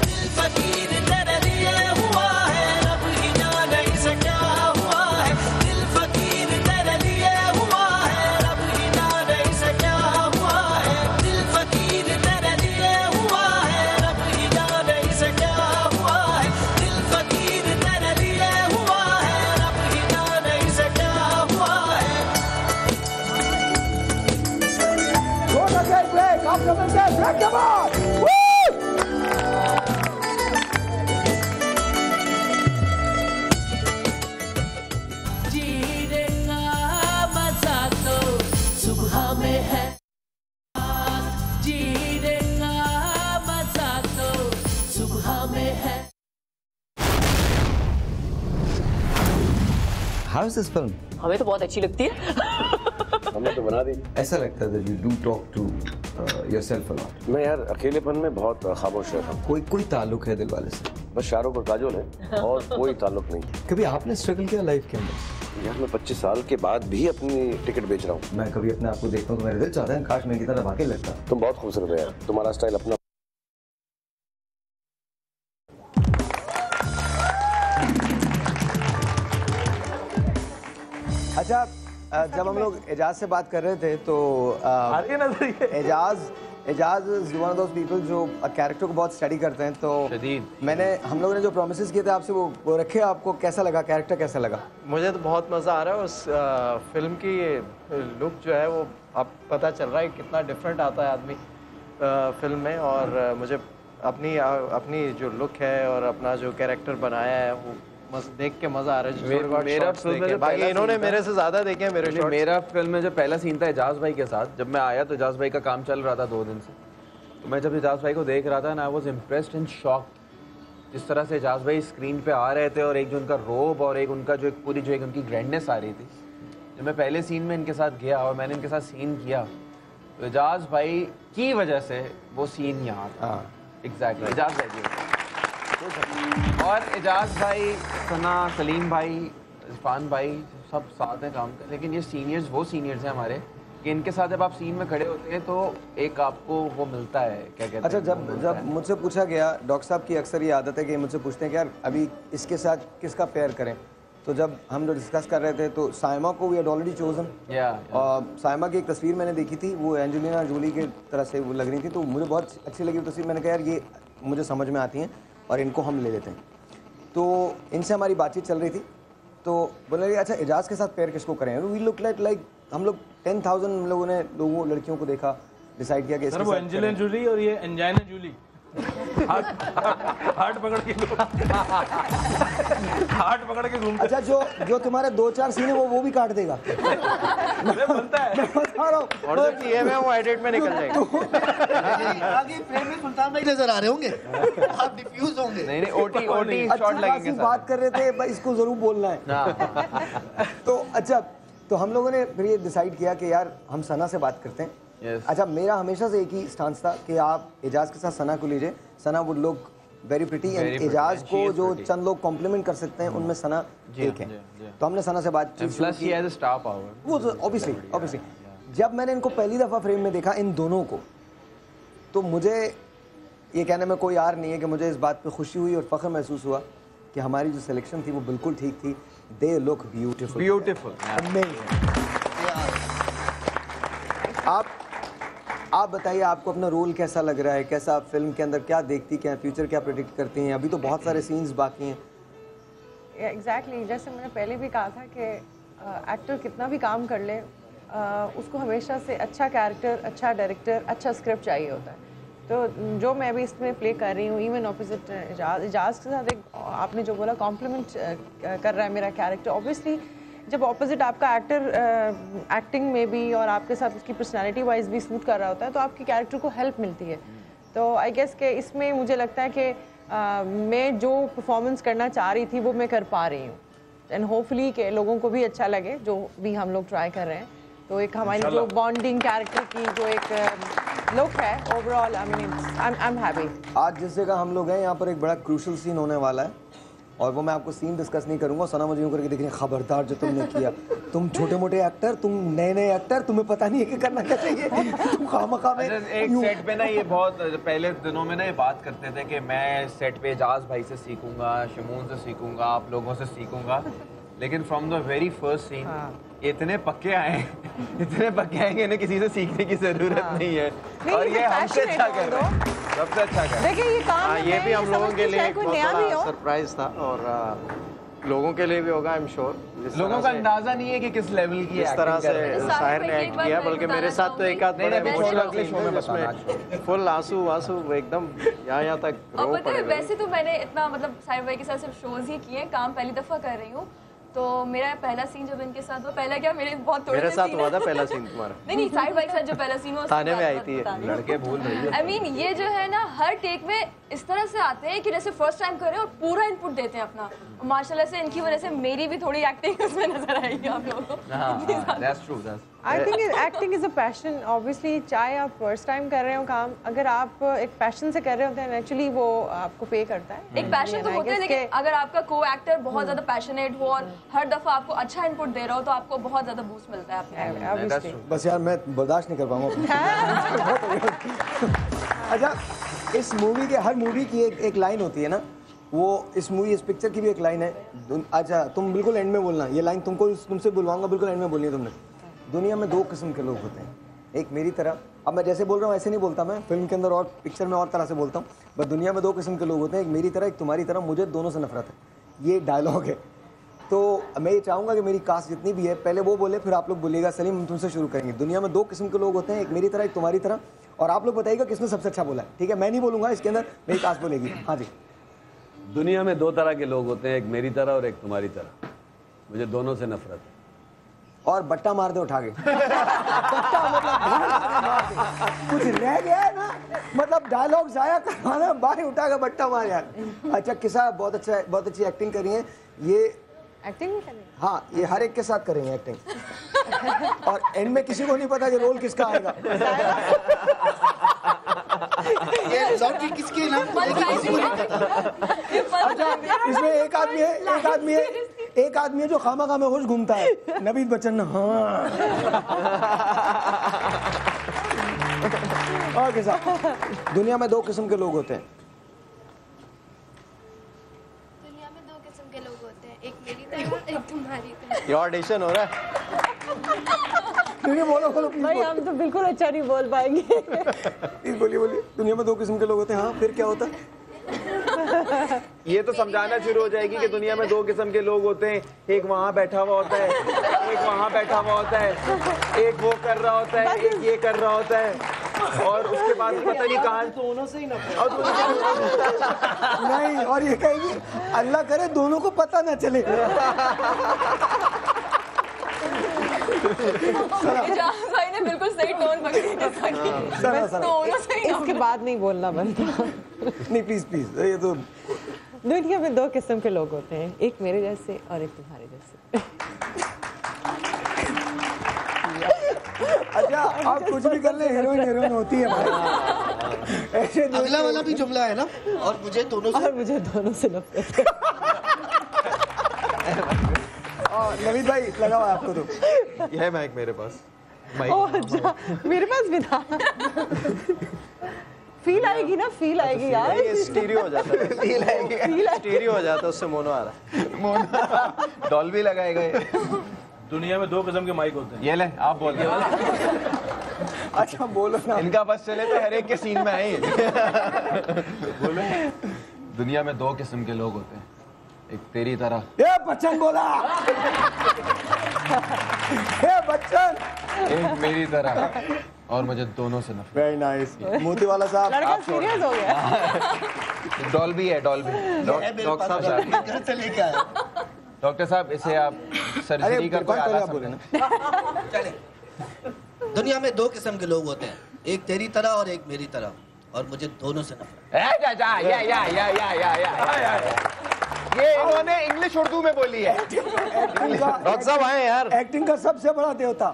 दिल फकीर तेरे लिए हुआ है, रब ही जाने इसे क्या हुआ है। दिल फकीर तेरे लिए हुआ है, रब ही जाने इसे क्या हुआ है। दिल फकीर तेरे लिए हुआ है, रब ही जाने इसे क्या हुआ है। दिल फकीर तेरे लिए हुआ है, रब ही जाने इसे क्या हुआ है। जीने का मजा तो सुबह में है, जीने का मजा तो सुबह में है। How is this film? हमें तो बहुत अच्छी लगती है। हमने तो बना दी। ऐसा लगता है that you do talk to yourself a lot. मैं यार अकेलेपन में बहुत खामोश रहता हूँ। कोई ताल्लुक है दिल वाले से? बस शाहरुख और काजोल है और कोई ताल्लुक नहीं। कभी आपने स्ट्रगल किया लाइफ के अंदर? यार मैं 25 साल के बाद भी अपनी टिकट बेच रहा हूँ। मैं कभी अपने आप को देखता हूँ तो मेरा दिल चाहता है काश मेरी की तरह वाकई लगता। तुम बहुत खूबसूरत हो यार, तुम्हारा स्टाइल अपना। अच्छा, जब हम लोग एजाज से बात कर रहे थे तो Ejaz is one of those people जो कैरेक्टर को बहुत स्टडी करते हैं। तो हम लोगों ने जो प्रोमिसेस किए थे आपसे वो रखे। आपको कैसा लगा, कैरेक्टर कैसा लगा? मुझे तो बहुत मज़ा आ रहा है। उस फिल्म की लुक जो है वो अब पता चल रहा है कितना डिफरेंट आता है आदमी फिल्म में। और मुझे अपनी जो लुक है और अपना जो कैरेक्टर बनाया है वो देख के मजा आ रहा है। मेरा फिल्म में बाकी इन्होंने मेरे से ज्यादा देखे हैं मेरे शॉट्स। मेरा फिल्म में जो पहला सीन था एजाज भाई के साथ, जब मैं आया तो एजाज भाई का काम चल रहा था 2 दिन से। तो मैं जब एजाज भाई को देख रहा था ना, I was impressed and shocked जिस तरह से एजाज भाई स्क्रीन पे आ रहे थे और एक जो उनका रोब और एक उनका जो एक पूरी जो एक उनकी ग्रैंडनेस आ रही थी। जब मैं पहले सीन में इनके साथ गया और मैंने इनके साथ सीन किया तो एजाज भाई की वजह से वो सीन यहाँ था। एग्जैक्टली एजाज भाई की वजह। और एजाज भाई, सना, सलीम भाई, इरफान भाई सब साथ हैं काम कर। लेकिन ये सीनियर्स वो सीनियर्स हैं हमारे कि इनके साथ जब आप सीन में खड़े होते हैं तो एक आपको वो मिलता है, क्या कहते हैं। अच्छा, जब मुझसे पूछा गया, डॉक्टर साहब की अक्सर ये आदत है कि मुझसे पूछते हैं कि यार अभी इसके साथ किसका पेयर करें। तो जब हम लोग डिस्कस कर रहे थे तो साइमा को वी हैड ऑलरेडी चोजन। और साइमा की एक तस्वीर मैंने देखी थी, वो एंजेलिना जोली की तरह से वो लग रही थी। तो मुझे बहुत अच्छी लगी वो तस्वीर। मैंने कहा यार ये मुझे समझ में आती हैं और इनको हम ले लेते हैं। तो इनसे हमारी बातचीत चल रही थी तो बोले अच्छा एजाज के साथ पेयर किसको करें। वी लुक लाइक हम लोग 10,000 लोगों ने लड़कियों को देखा, डिसाइड किया कि सर वो एंजेलिना जूली और ये एंजाइना जूली हार्ट पकड़ के घूमते। अच्छा, जो तुम्हारे 2-4 सीन है वो भी काट देगा। बनता है। और जो किए हुए वो एडिट में निकल जाएगा। आगे फ्रेम में सुल्तान भाई नजर आ रहे होंगे, आप डिफ्यूज होंगे। नहीं ओटी शॉट लगेंगे। बात कर रहे थे भाई, इसको जरूर बोलना है। तो अच्छा, तो हम लोगों ने फिर ये डिसाइड किया कि यार हम सना से बात करते हैं। अच्छा, मेरा हमेशा से एक ही स्टांस था कि आप एजाज के साथ सना को लीजिए। Sana would look very pretty and Ejaz को जो चंद लोग कॉम्प्लीमेंट कर सकते हैं उनमें सना एक है। तो हमने सना से बात वो ऑब्वियसली जब मैंने इनको पहली दफ़ा फ्रेम में देखा इन दोनों को, तो मुझे ये कहने में कोई यार नहीं है कि मुझे इस बात पे खुशी हुई और फख्र महसूस हुआ कि हमारी जो सिलेक्शन थी वो बिल्कुल ठीक थी। दे लुक ब्यूटीफुल आप बताइए आपको अपना रोल कैसा लग रहा है, कैसा आप फिल्म के अंदर क्या देखती, क्या फ्यूचर क्या प्रेडिक्ट करती हैं? अभी तो बहुत सारे सीन्स बाकी हैं। एग्जैक्टली जैसे मैंने पहले भी कहा था कि एक्टर कितना भी काम कर ले उसको हमेशा से अच्छा कैरेक्टर, अच्छा डायरेक्टर, अच्छा स्क्रिप्ट चाहिए होता है। तो जो मैं अभी इसमें प्ले कर रही हूँ इवन ऑपोजिट एजाज के साथ एक आपने जो बोला कॉम्प्लीमेंट कर रहा है मेरा कैरेक्टर। ऑब्वियसली जब ऑपोजिट आपका एक्टर एक्टिंग में भी और आपके साथ उसकी पर्सनालिटी वाइज भी स्मूथ कर रहा होता है तो आपके कैरेक्टर को हेल्प मिलती है। तो आई गेस कि इसमें मुझे लगता है कि मैं जो परफॉर्मेंस करना चाह रही थी वो मैं कर पा रही हूँ एंड होपफुली कि लोगों को भी अच्छा लगे जो भी हम लोग ट्राई कर रहे हैं। तो एक हमारी जो बॉन्डिंग कैरेक्टर की जो एक लुक है overall I mean I am happy. आज जिस जगह हम लोग हैं यहाँ पर एक बड़ा क्रूशल सीन होने वाला है और वो मैं आपको सीन डिस्कस नहीं करूंगा। सना मुझे यूं करके देख रही है, खबरदार जो तुमने किया, तुम छोटे मोटे एक्टर, तुम नए नए एक्टर, तुम्हें पता नहीं है कि करना क्या चाहिए, तुम खामखा में एक सेट पे ना ये बहुत पहले दिनों में ना ये बात करते थे कि मैं सेट पे एजाज भाई से सीखूंगा, शमून से सीखूंगा, आप लोगों से सीखूंगा, लेकिन from the very first scene इतने पक्के आए इतने पक्के आए कि इन्हें किसी से सीखने की जरूरत नहीं है और ये हमसे अच्छा कर रहे हैं, सबसे अच्छा कर रहे हैं। देखिए ये काम ये भी हम लोगों के लिए कोई नया भी हो सरप्राइज था और लोगों के लिए भी होगा आई एम श्योर। लोगों का अंदाजा नहीं है कि किस लेवल की इस तरह से साहिर ने एक्ट किया, बल्कि मेरे साथ तो एक आध फुल आंसू वांसू एकदम यहाँ तक रो पड़े। वैसे तो मैंने इतना मतलब साहिर भाई के साथ सिर्फ शोज ही किए, काम पहली दफा कर रही हूँ, तो मेरा पहला सीन जब इनके साथ हुआ, पहला क्या मेरे बहुत थोड़े मेरे साथ हुआ था पहला सीन तुम्हारा। नहीं साहिर भाई के साथ जो पहला सीन हुआ थाने में आई थी, लड़के भूल रही है। आई मीन ये जो है ना हर टेक में इस तरह से आते हैं कि जैसे फर्स्ट टाइम कर रहे हैं और पूरा इनपुट देते हैं अपना। माशाल्लाह से इनकी वजह से मेरी भी थोड़ी एक्टिंग उसमें नजर आएगी आप लोगों को। That's true, that's I think acting is a passion obviously, चाहे आप फर्स्ट टाइम कर रहे हो काम, अगर आप एक पैशन से कर रहे होते हैं नेचुरली वो आपको पे करता है। एक पैशन तो होता है, लेकिन अगर आपका को एक्टर बहुत ज्यादा पैशनेट हो और हर दफा आपको अच्छा इनपुट दे रहा हो तो आपको बहुत ज्यादा बूस्ट मिलता है आपके। बस यार मैं बर्दाश्त नहीं कर पाऊंगा। अच्छा, इस मूवी के हर मूवी की एक लाइन होती है ना, वो इस पिक्चर की भी एक लाइन है। अच्छा तुम बिल्कुल एंड में बोलना, ये लाइन तुमसे बुलवाऊंगा, बिल्कुल एंड में बोलनी है तुमने। दुनिया में दो किस्म के लोग होते हैं, एक मेरी तरह, अब मैं जैसे बोल रहा हूँ ऐसे नहीं बोलता, मैं फिल्म के अंदर और पिक्चर में और तरह से बोलता हूँ, बस दुनिया में दो किस्म के लोग होते हैं, एक मेरी तरह एक तुम्हारी तरह, मुझे दोनों से नफरत है। ये डायलॉग है। तो मैं ये चाहूँगा कि मेरी कास्ट जितनी भी है पहले वो बोले फिर आप लोग बोलिएगा। सलीम हम तुमसे शुरू करेंगे। दुनिया में दो किस्म के लोग होते हैं, एक मेरी तरह एक तुम्हारी तरह, और आप लोग बताइएगा किसने सबसे अच्छा बोला है। ठीक है, मैं नहीं बोलूँगा इसके अंदर, मेरी कास्ट बोलेगी। हाँ जी। दुनिया में दो तरह के लोग होते हैं, एक मेरी तरह और एक तुम्हारी तरह, मुझे दोनों से नफरत है। और बट्टा मार दे उठा के। बट्टा मतलब कुछ रह गया है ना, मतलब डायलॉग जाया करवाना, बाहर उठा के बट्टा मार यार। अच्छा किसा बहुत अच्छा है, बहुत अच्छी एक्टिंग करी है। ये एक्टिंग करेंगे? हाँ, ये हर एक के साथ करेंगे एक्टिंग। और एंड में किसी को नहीं पता कि रोल किसका आएगा। ये लौकी किसकी ना? अच्छा इसमें एक आदमी है जो खामा में होश घूमता है, नवीद बच्चन। हाँ और कैसा? दुनिया में दो किस्म के लोग होते हैं। दुनिया में दो किस्म के लोग होते हैं, एक मेरी तरह एक तुम्हारी तरह। ये ऑडिशन हो रहा है। बोलो भाई हम तो बिल्कुल अच्छा नहीं बोल पाएंगे। प्लीज बोलिए। दुनिया में दो किस्म के लोग होते हैं। हाँ फिर क्या होता है? ये तो समझाना शुरू हो जाएगी कि दुनिया में दो किस्म के लोग होते हैं, एक वहाँ बैठा हुआ होता है, एक वहाँ बैठा हुआ होता है, एक वो कर रहा होता है, एक ये कर रहा होता है, और उसके बाद पता नहीं कहाँ दोनों से ही नहीं, और ये कहेगी अल्लाह करे दोनों को पता ना चले। भाई ने बिल्कुल सही टोन पकड़ी। इसके बाद नहीं बोलना बनता। नहीं प्लीज ये तो। दुनिया में दो किस्म के लोग होते हैं, एक मेरे जैसे और एक तुम्हारे जैसे। अच्छा आप कुछ भी कर ले, हीरोइन होती है भाई। ऐसे अगला वाला भी जुमला है ना, और मुझे दोनों से नफरत है। नवीद भाई लगा हुआ आपको तो। ये है माइक मेरे पास। मेरे पास भी था। फील आएगी ना, फील आएगी यार। ये स्टीरियो हो जाता है। फील आएगी, स्टीरियो हो जाता है, उससे मोनो आ रहा है। मोनो डॉल्बी लगाएगा ये। दुनिया में दो किस्म के माइक होते हैं। ये ले आप बोल रहे हो। अच्छा बोलो ना। इनका बस चले तो हर एक के सीन में आए। बोलो। दुनिया में दो किस्म के लोग होते हैं, एक तेरी तरह। ये बच्चन बोला। ये बच्चन। एक मेरी तरह, और मुझे दोनों से नफरत। Very nice. मोती वाला साहब लड़का सीरियस हो गया। डॉल्बी है, डॉल्बी। डॉक्टर साहब से लेके आया। डॉक्टर साहब इसे आप सर्जरी का कोई आला समझें। चले। दुनिया में दो किस्म के लोग होते हैं, एक तेरी तरह और एक मेरी तरह। और मुझे दोनों से नफरत। ये इन्होंने इंग्लिश उर्दू में बोली है। डॉक्टर साहब आए यार। एक्टिंग का सबसे बड़ा देवता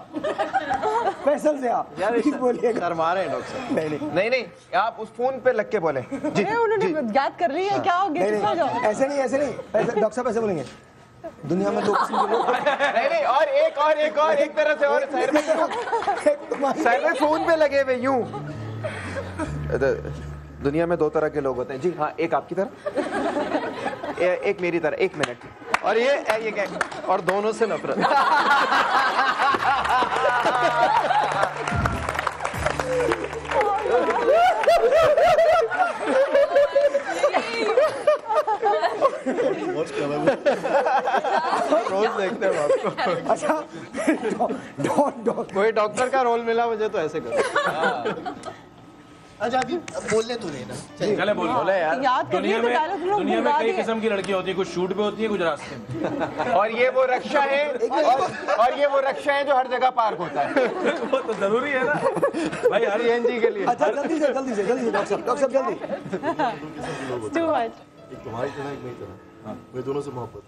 फैसल से आप यार बोलिए। शर्मा रहे हैं डॉक्टर साहब। नहीं आप उस फोन पे लग के बोले। जी उन्होंने याद कर ली है क्या हो गया? ऐसे नहीं डॉक्टर साहब ऐसे बोलेंगे। दुनिया में 2 किस्म के लोग नहीं और एक तरह से और साइड में फोन पे लगे हुए यूं। दुनिया में 2 तरह के लोग होते हैं जी। हाँ, एक आपकी तरह, एक मेरी तरह। 1 मिनट। और ये क्या? और दोनों से नफरत। रोज देखते हैं आपको। अच्छा कोई डॉक्टर का रोल मिला मुझे तो ऐसे करो। अच्छा अभी बोलने तो देना। चले बोले यार। याद कर दुनिया लिए तो डायलॉग लोग में भुला कई दिए। किस्म की लड़कियां होती है, कुछ शूट पे होती है, कुछ रास्ते में। और ये वो रक्षा है और ये वो रक्षा है जो हर जगह पार्क होता है। वो तो जरूरी है ना भाई, हर सीएनजी के लिए। अच्छा जल्दी से डॉक्टर साहब जल्दी। Too much. एक तुम्हारी तरह एक मेरी तरह। वे दोनों से मोहब्बत।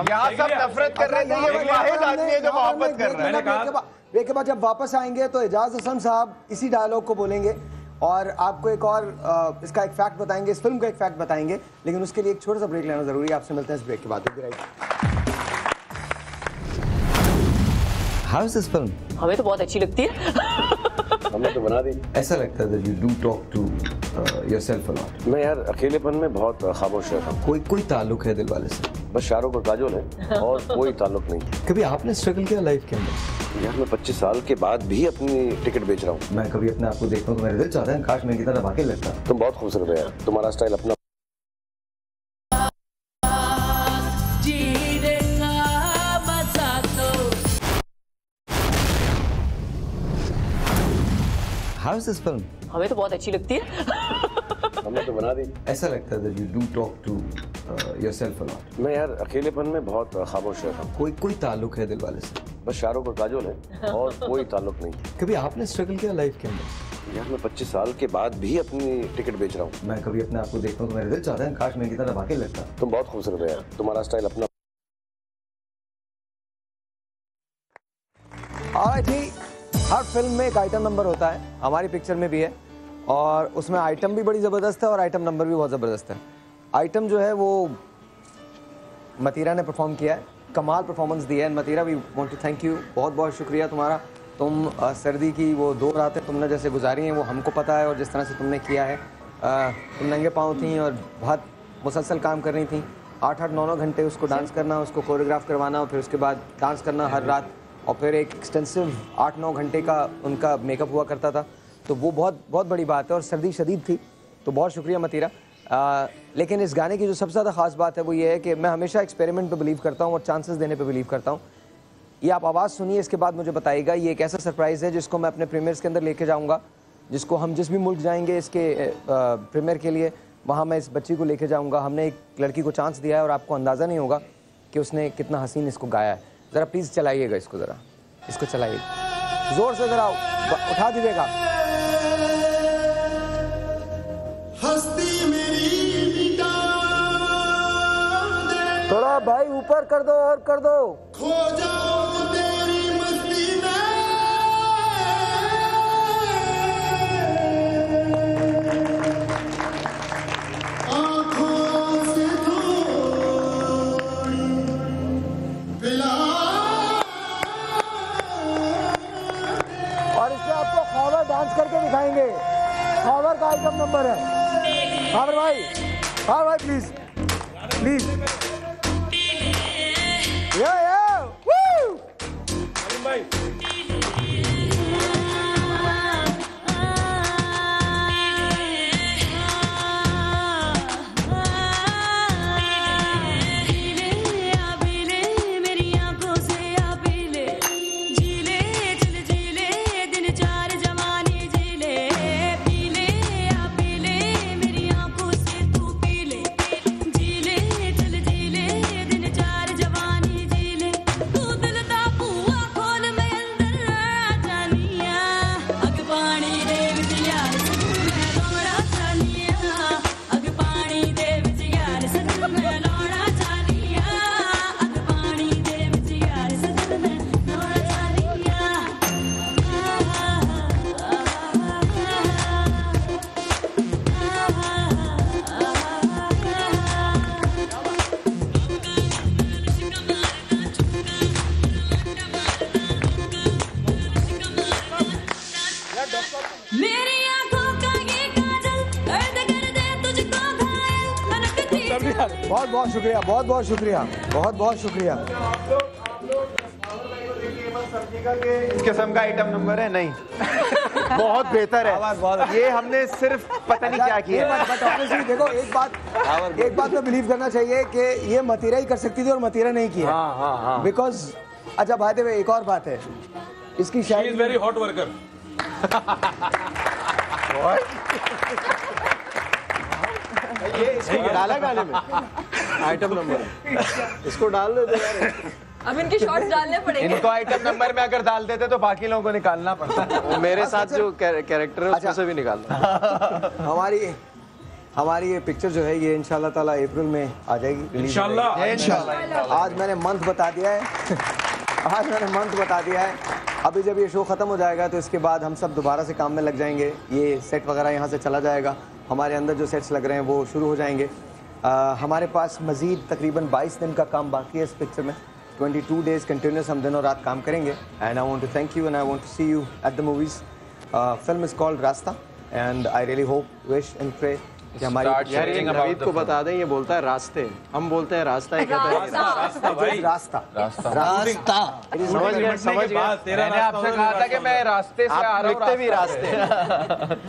यहाँ सब नफरत कर रहे थे, ये वाहिद आदमी है जो मोहब्बत कर रहा है। ब्रेक के बाद जब वापस आएंगे तो एजाज हसन साहब इसी डायलॉग को बोलेंगे और आपको एक और इसका एक फैक्ट बताएंगे, इस फिल्म का एक फैक्ट बताएंगे, लेकिन उसके लिए एक छोटा सा ब्रेक लेना जरूरी है। आपसे मिलते हैं इस ब्रेक के बाद। How is this film? हमें तो बहुत अच्छी लगती है। हमने तो बना दी। ऐसा लगता है that you do talk to yourself a lot. मैं यार अकेलेपन में बहुत खामोश रहता हूँ। कोई ताल्लुक है दिल वाले से? बस शाहरुख और काजोल है और कोई ताल्लुक नहीं। कभी आपने स्ट्रगल किया लाइफ के अंदर? यार मैं 25 साल के बाद भी अपनी टिकट बेच रहा हूँ। मैं कभी अपने आप को देखता हूँ तो मेरे दिल चाहता है काश मेरी की तरह वाकई लगता। तुम बहुत खूबसूरत हो यार, तुम्हारा स्टाइल अपना। How is this film? हमें तो बहुत अच्छी लगती है। हमने तो बना दी। ऐसा लगता है that you do talk to yourself a lot. मैं यार अकेलेपन में बहुत खामोश रहता हूँ। कोई ताल्लुक है दिल वाले से? बस शाहरुख और काजोल है और कोई ताल्लुक नहीं। कभी आपने स्ट्रगल किया लाइफ के अंदर? यार मैं 25 साल के बाद भी अपनी टिकट बेच रहा हूँ। मैं कभी अपने आप को देखता हूँ तो मेरे दिल चाहता है काश मेरी की तरह वाकई लगता। तुम बहुत खूबसूरत हो यार, तुम्हारा स्टाइल अपना। हर फिल्म में एक आइटम नंबर होता है, हमारी पिक्चर में भी है, और उसमें आइटम भी बड़ी ज़बरदस्त है और आइटम नंबर भी बहुत ज़बरदस्त है। आइटम जो है वो मतीरा ने परफॉर्म किया है, कमाल परफॉर्मेंस दी है। Mateera, we want to thank you, बहुत बहुत शुक्रिया तुम्हारा। तुम सर्दी की वो 2 रातें तुमने जैसे गुजारी हैं वो हमको पता है, और जिस तरह से तुमने किया है, तुम नंगे पाँव थी और बहुत मुसलसल काम कर रही थी। 8-8, 9-9 घंटे उसको डांस करना, उसको कोरियोग्राफ करवाना, और फिर उसके बाद डांस करना हर रात, और फिर एक एक्सटेंसिव 8-9 घंटे का उनका मेकअप हुआ करता था। तो वो बहुत बड़ी बात है, और सर्दी शदीद थी, तो बहुत शुक्रिया मतीरा। लेकिन इस गाने की जो सबसे ज़्यादा ख़ास बात है वो ये है कि मैं हमेशा एक्सपेरिमेंट पे बिलीव करता हूँ और चांसेस देने पे बिलीव करता हूँ। ये आप आवाज़ सुनिए, इसके बाद मुझे बताइएगा। ये एक ऐसा सरप्राइज़ है जिसको मैं अपने प्रीमियर्स के अंदर लेके जाऊँगा, जिसको हम जिस भी मुल्क जाएंगे इसके प्रीमियर के लिए, वहाँ मैं इस बच्ची को लेके जाऊँगा। हमने एक लड़की को चांस दिया है और आपको अंदाज़ा नहीं होगा कि उसने कितना हसीन इसको गाया है। ज़रा प्लीज़ चलाइएगा इसको, ज़रा इसको चलाइएगा ज़ोर से, ज़रा उठा दीजिएगा। थोड़ा भाई ऊपर कर दो और कर दो। खो जाओ तेरी मस्ती में, आँखों से थोड़ी पिला। और इसमें आपको खौवर डांस करके दिखाएंगे। खौवर का आइटम नंबर है। खौवर भाई, खौवर भाई please please. Yeah, yeah. Woo! भाई बहुत बहुत शुक्रिया, बहुत बहुत शुक्रिया, बहुत बहुत शुक्रिया। इस किस्म का आइटम नंबर है नहीं। बहुत बेहतर है ये, हमने सिर्फ पता नहीं क्या किया। बट ऑब्वियसली देखो एक बात में बिलीव करना चाहिए कि ये मतीरा ही कर सकती थी और मतीरा नहीं किया। बिकॉज अच्छा भाई देवे एक और बात है, इसकी शायद वेरी हॉट वर्कर। ये इसको डाला गाने में आइटम नंबर, इसको डाल दो यार। अब इनके शॉट्स डालने पड़ेंगे। इनको आइटम नंबर में अगर डाल देते तो बाकी लोगों को निकालना पड़ता। मेरे साथ जो कैरेक्टर है उसमें से भी निकालना। हमारी ये पिक्चर जो है ये इंशाल्लाह ताला अप्रैल में आ जाएगी। इंशाल्लाह। आज मैंने मंथ बता दिया है। अभी जब ये शो ख़त्म हो जाएगा तो इसके बाद हम सब दोबारा से काम में लग जाएंगे। ये सेट वगैरह यहाँ से चला जाएगा, हमारे अंदर जो सेट्स लग रहे हैं वो शुरू हो जाएंगे। हमारे पास मज़ीद तकरीबन 22 दिन का काम बाकी है इस पिक्चर में। 22 डेज़ कंटिन्यूस हम दिनों रात काम करेंगे। And I want to thank you and I want to see you at the movies. Film is called Raasta and I really hope, wish and pray कि हमारी नवीद को बता दें, ये बोलता है रास्ते, हम बोलते हैं रास्ता, ही कहता है रास्ता। समझ गया। मैंने आपसे कहा था कि मैं रास्ते से आ रहा हूं, भी रास्ते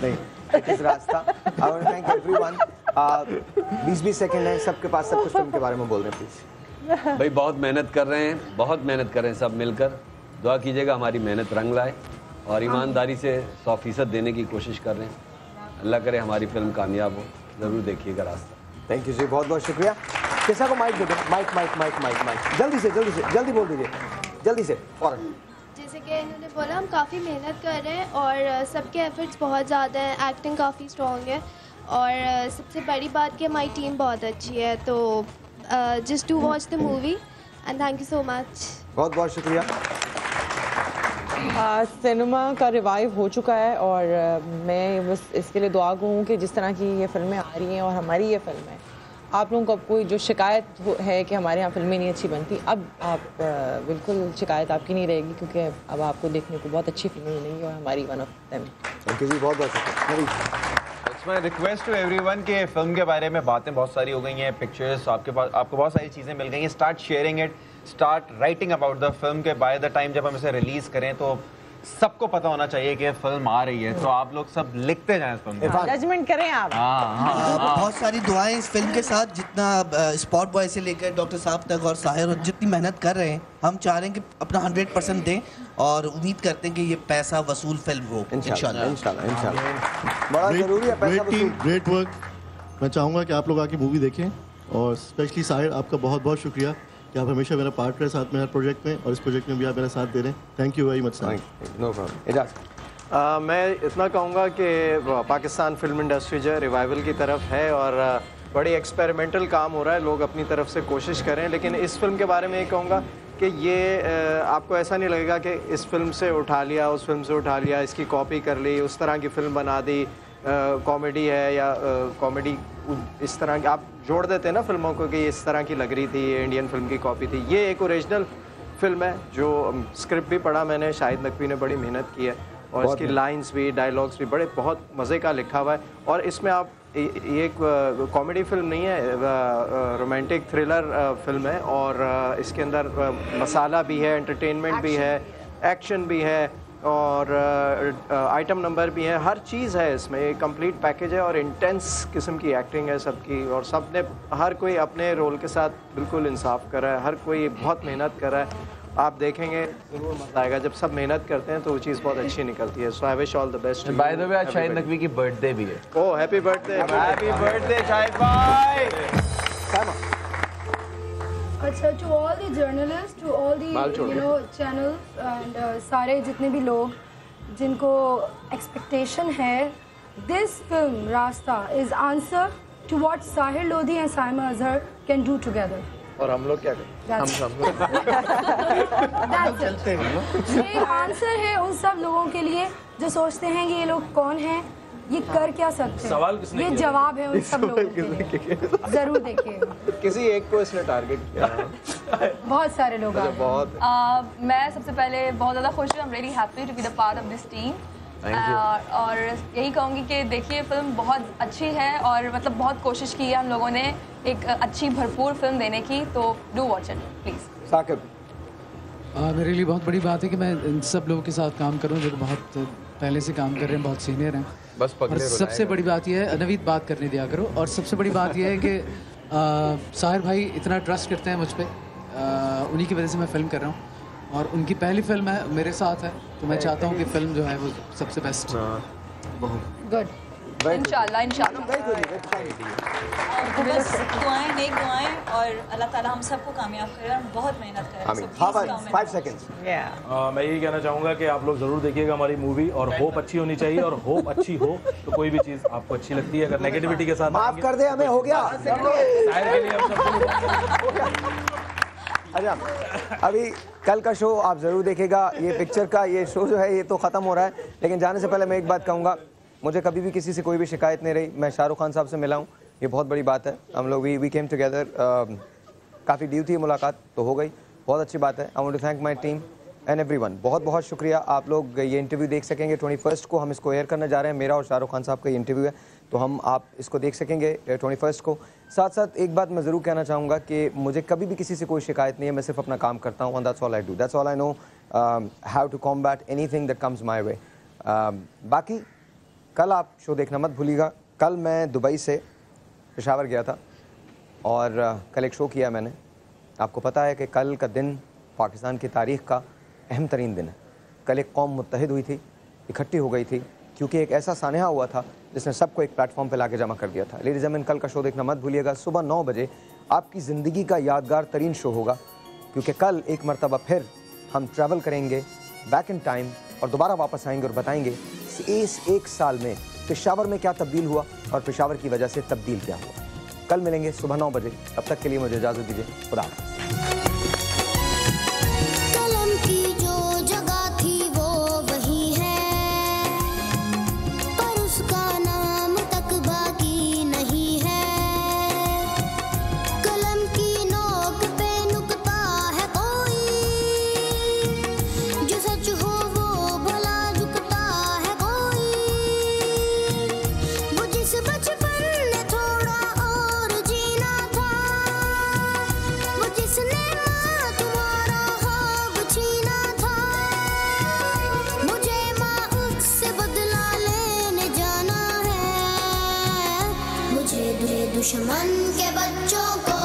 नहीं, इट इज रास्ता। I want to thank everyone. 20-20 second है सबके पास, सब कुछ फिल्म के बारे में बोल रहे हैं प्लीज। भाई बहुत मेहनत कर रहे हैं सब मिलकर। दुआ कीजिएगा हमारी मेहनत रंग लाए और ईमानदारी से 100% देने की कोशिश कर रहे हैं। अल्लाह करे हमारी फिल्म कामयाब हो। ज़रूर देखिएगा रास्ता। थैंक यू जी, बहुत बहुत शुक्रिया। किसा को माइक दे दो, माइक जल्दी बोल दीजिए, जल्दी से फौरन। जैसे कि इन्होंने बोला हम काफ़ी मेहनत कर रहे हैं और सबके एफर्ट्स बहुत ज़्यादा हैं, एक्टिंग काफ़ी स्ट्रॉन्ग है और सबसे बड़ी बात कि हमारी टीम बहुत अच्छी है। तो just to watch the movie and thank you so much. बहुत बहुत शुक्रिया। सिनेमा का रिवाइव हो चुका है और मैं बस इसके लिए दुआ गो हूँ कि जिस तरह की ये फिल्में आ रही हैं और हमारी ये फिल्म है, आप लोगों को अब कोई जो शिकायत है कि हमारे यहाँ फिल्में नहीं अच्छी बनती, अब आप बिल्कुल शिकायत आपकी नहीं रहेगी क्योंकि अब आपको देखने को बहुत अच्छी फिल्में मिलेंगी और हमारी one of them. Thank you जी, बहुत बहुत शुक्रिया। It's my request to everyone कि फिल्म के बारे में बातें बहुत सारी हो गई हैं, पिक्चर्स आपको बहुत सारी चीज़ें मिल गई हैं। Start sharing it, start writing about the film के बाय द टाइम जब हम इसे रिलीज़ करें तो सबको पता होना चाहिए कि फिल्म आ रही है। तो आप लोग सब लिखते जाएं इस फिल्म, जजमेंट करें आप। बहुत सारी दुआएं इस फिल्म के साथ, जितना स्पॉट बॉय से लेकर डॉक्टर साहब तक और साहिर और जितनी मेहनत कर रहे हैं, हम चाह रहे हैं कि अपना 100% दें और उम्मीद करते हैं कि ये पैसा वसूल फिल्म हो इंशाल्लाह। बड़ा जरूरी है पैसा वसूल। Great work. मैं चाहूँगा कि आप लोग आके मूवी देखें और स्पेशली साहिर आपका बहुत बहुत शुक्रिया कि आप हमेशा मेरा पार्टनर साथ में हर प्रोजेक्ट में और इस प्रोजेक्ट में भी आप मेरा साथ दे रहे हैं। Thank you very much sir. No problem. मैं इतना कहूँगा कि पाकिस्तान फिल्म इंडस्ट्री जो रिवाइवल की तरफ है और बड़ी एक्सपेरिमेंटल काम हो रहा है, लोग अपनी तरफ से कोशिश करें। लेकिन इस फिल्म के बारे में ये कहूँगा कि ये आपको ऐसा नहीं लगेगा कि इस फिल्म से उठा लिया, उस फिल्म से उठा लिया, इसकी कॉपी कर ली, उस तरह की फिल्म बना दी, कॉमेडी है या कॉमेडी इस तरह की आप जोड़ देते हैं ना फिल्मों को कि इस तरह की लग रही थी, ये इंडियन फिल्म की कॉपी थी। ये एक ओरिजिनल फिल्म है जो स्क्रिप्ट भी पढ़ा मैंने, शाहिद नकवी ने बड़ी मेहनत की है और इसकी लाइंस भी, डायलॉग्स भी बड़े बहुत मज़े का लिखा हुआ है। और इसमें आप ये एक कॉमेडी फिल्म नहीं है, रोमांटिक थ्रिलर फिल्म है और इसके अंदर मसाला भी है, एंटरटेनमेंट भी है, एक्शन भी है और आइटम नंबर भी है, हर चीज़ है इसमें। एक कंप्लीट पैकेज है और इंटेंस किस्म की एक्टिंग है सबकी और सब ने, हर कोई अपने रोल के साथ बिल्कुल इंसाफ कर रहा है, हर कोई बहुत मेहनत कर रहा है। आप देखेंगे जरूर मजा आएगा, जब सब मेहनत करते हैं तो वो चीज़ बहुत अच्छी निकलती है। So I wish all the best. By the way आज शाहिद नकवी की बर्थडे भी है। Oh happy birthday, happy birthday Shahid भाई। अच्छा, to all the journalist, to all the channels and सारे जितने भी लोग जिनको एक्सपेक्टेशन है, this film Raasta is answer to what Sahir Lodhi and Saima Azhar can do together. और हम लोग क्या करें? ये आंसर है उन सब लोगों के लिए जो सोचते हैं कि ये लोग कौन हैं, ये कर क्या सकते हैं। सवाल किसने ये किया? जवाब है उन सब लोगों के लिए। जरूर देखिएगा। किसी एक को इसने टारगेट किया। बहुत सारे लोग बहुत। मैं सबसे पहले बहुत ज़्यादा खुश हूँ। I am really happy to be the part of this team और यही कहूँगी कि देखिए फिल्म बहुत अच्छी है और मतलब बहुत कोशिश की है हम लोगों ने एक अच्छी भरपूर फिल्म देने की, तो do watch it please. Saqib, मेरे लिए बहुत बड़ी बात है कि मैं इन सब लोगों के साथ काम करूं जो बहुत पहले से काम कर रहे हैं, बहुत सीनियर हैं। बस और सबसे बड़ी बात यह है, नवीद बात करने दिया करो, और सबसे बड़ी बात यह है कि साहिर भाई इतना ट्रस्ट करते हैं मुझ पर, उन्हीं की वजह से मैं फिल्म कर रहा हूँ और उनकी पहली फिल्म है, मेरे साथ है, तो मैं चाहता हूँ कि फिल्म जो है वो सबसे बेस्ट। गुड, इंशाल्लाह बस दुआएं, नेक दुआएं, और अल्लाह ताला हम सबको कामयाब करे और बहुत मेहनत करें। आमीन। हाँ भाई, 5 सेकंड्स। मैं यही कहना चाहूँगा कि आप लोग ज़रूर देखिएगा हमारी मूवी, और होप अच्छी होनी चाहिए, और होप अच्छी हो तो कोई भी चीज़ आपको अच्छी लगती है। अगर नेगेटिविटी के साथ माफ कर दे हमें, हो गया। अच्छा, अभी कल का शो आप ज़रूर देखिएगा। ये पिक्चर का ये शो जो है ये तो ख़त्म हो रहा है, लेकिन जाने से पहले मैं एक बात कहूँगा, मुझे कभी भी किसी से कोई भी शिकायत नहीं रही। मैं शाहरुख खान साहब से मिला हूँ, ये बहुत बड़ी बात है। हम लोग वी केम टुगेदर, काफ़ी ड्यू थी मुलाकात, तो हो गई, बहुत अच्छी बात है। I want to thank my team and everyone. बहुत बहुत शुक्रिया। आप लोग ये इंटरव्यू देख सकेंगे 21 को, हम इसको एयर करने जा रहे हैं। मेरा और शाहरुख खान साहब का ये इंटरव्यू है, तो आप इसको देख सकेंगे 21 को। साथ साथ एक बात मैं ज़रूर कहना चाहूँगा कि मुझे कभी भी किसी से कोई शिकायत नहीं है, मैं सिर्फ अपना काम करता हूँ, and that's all I do, that's all I know how to combat anything that comes my way. बाकी कल आप शो देखना मत भूलिएगा। कल मैं दुबई से पेशावर गया था और कल एक शो किया मैंने। आपको पता है कि कल का दिन पाकिस्तान की तारीख़ का अहम तरीन दिन है। कल एक कौम मुत्तहिद हुई थी, इकट्ठी हो गई थी, क्योंकि एक ऐसा सानहा हुआ था जिसने सबको एक प्लेटफॉर्म पे लाके जमा कर दिया था। लेडीज़ एंड जेंटलमैन, कल का शो देखना मत भूलिएगा। सुबह 9 बजे आपकी ज़िंदगी का यादगार तरीन शो होगा, क्योंकि कल एक मरतबा फिर हम ट्रैवल करेंगे बैक इन टाइम और दोबारा वापस आएंगे और बताएंगे इस एक साल में पेशावर में क्या तब्दील हुआ और पेशावर की वजह से तब्दील क्या हुआ। कल मिलेंगे सुबह 9 बजे। तब तक के लिए मुझे इजाज़त दीजिए। खुदा हाफ़िज़। दुश्मन के बच्चों को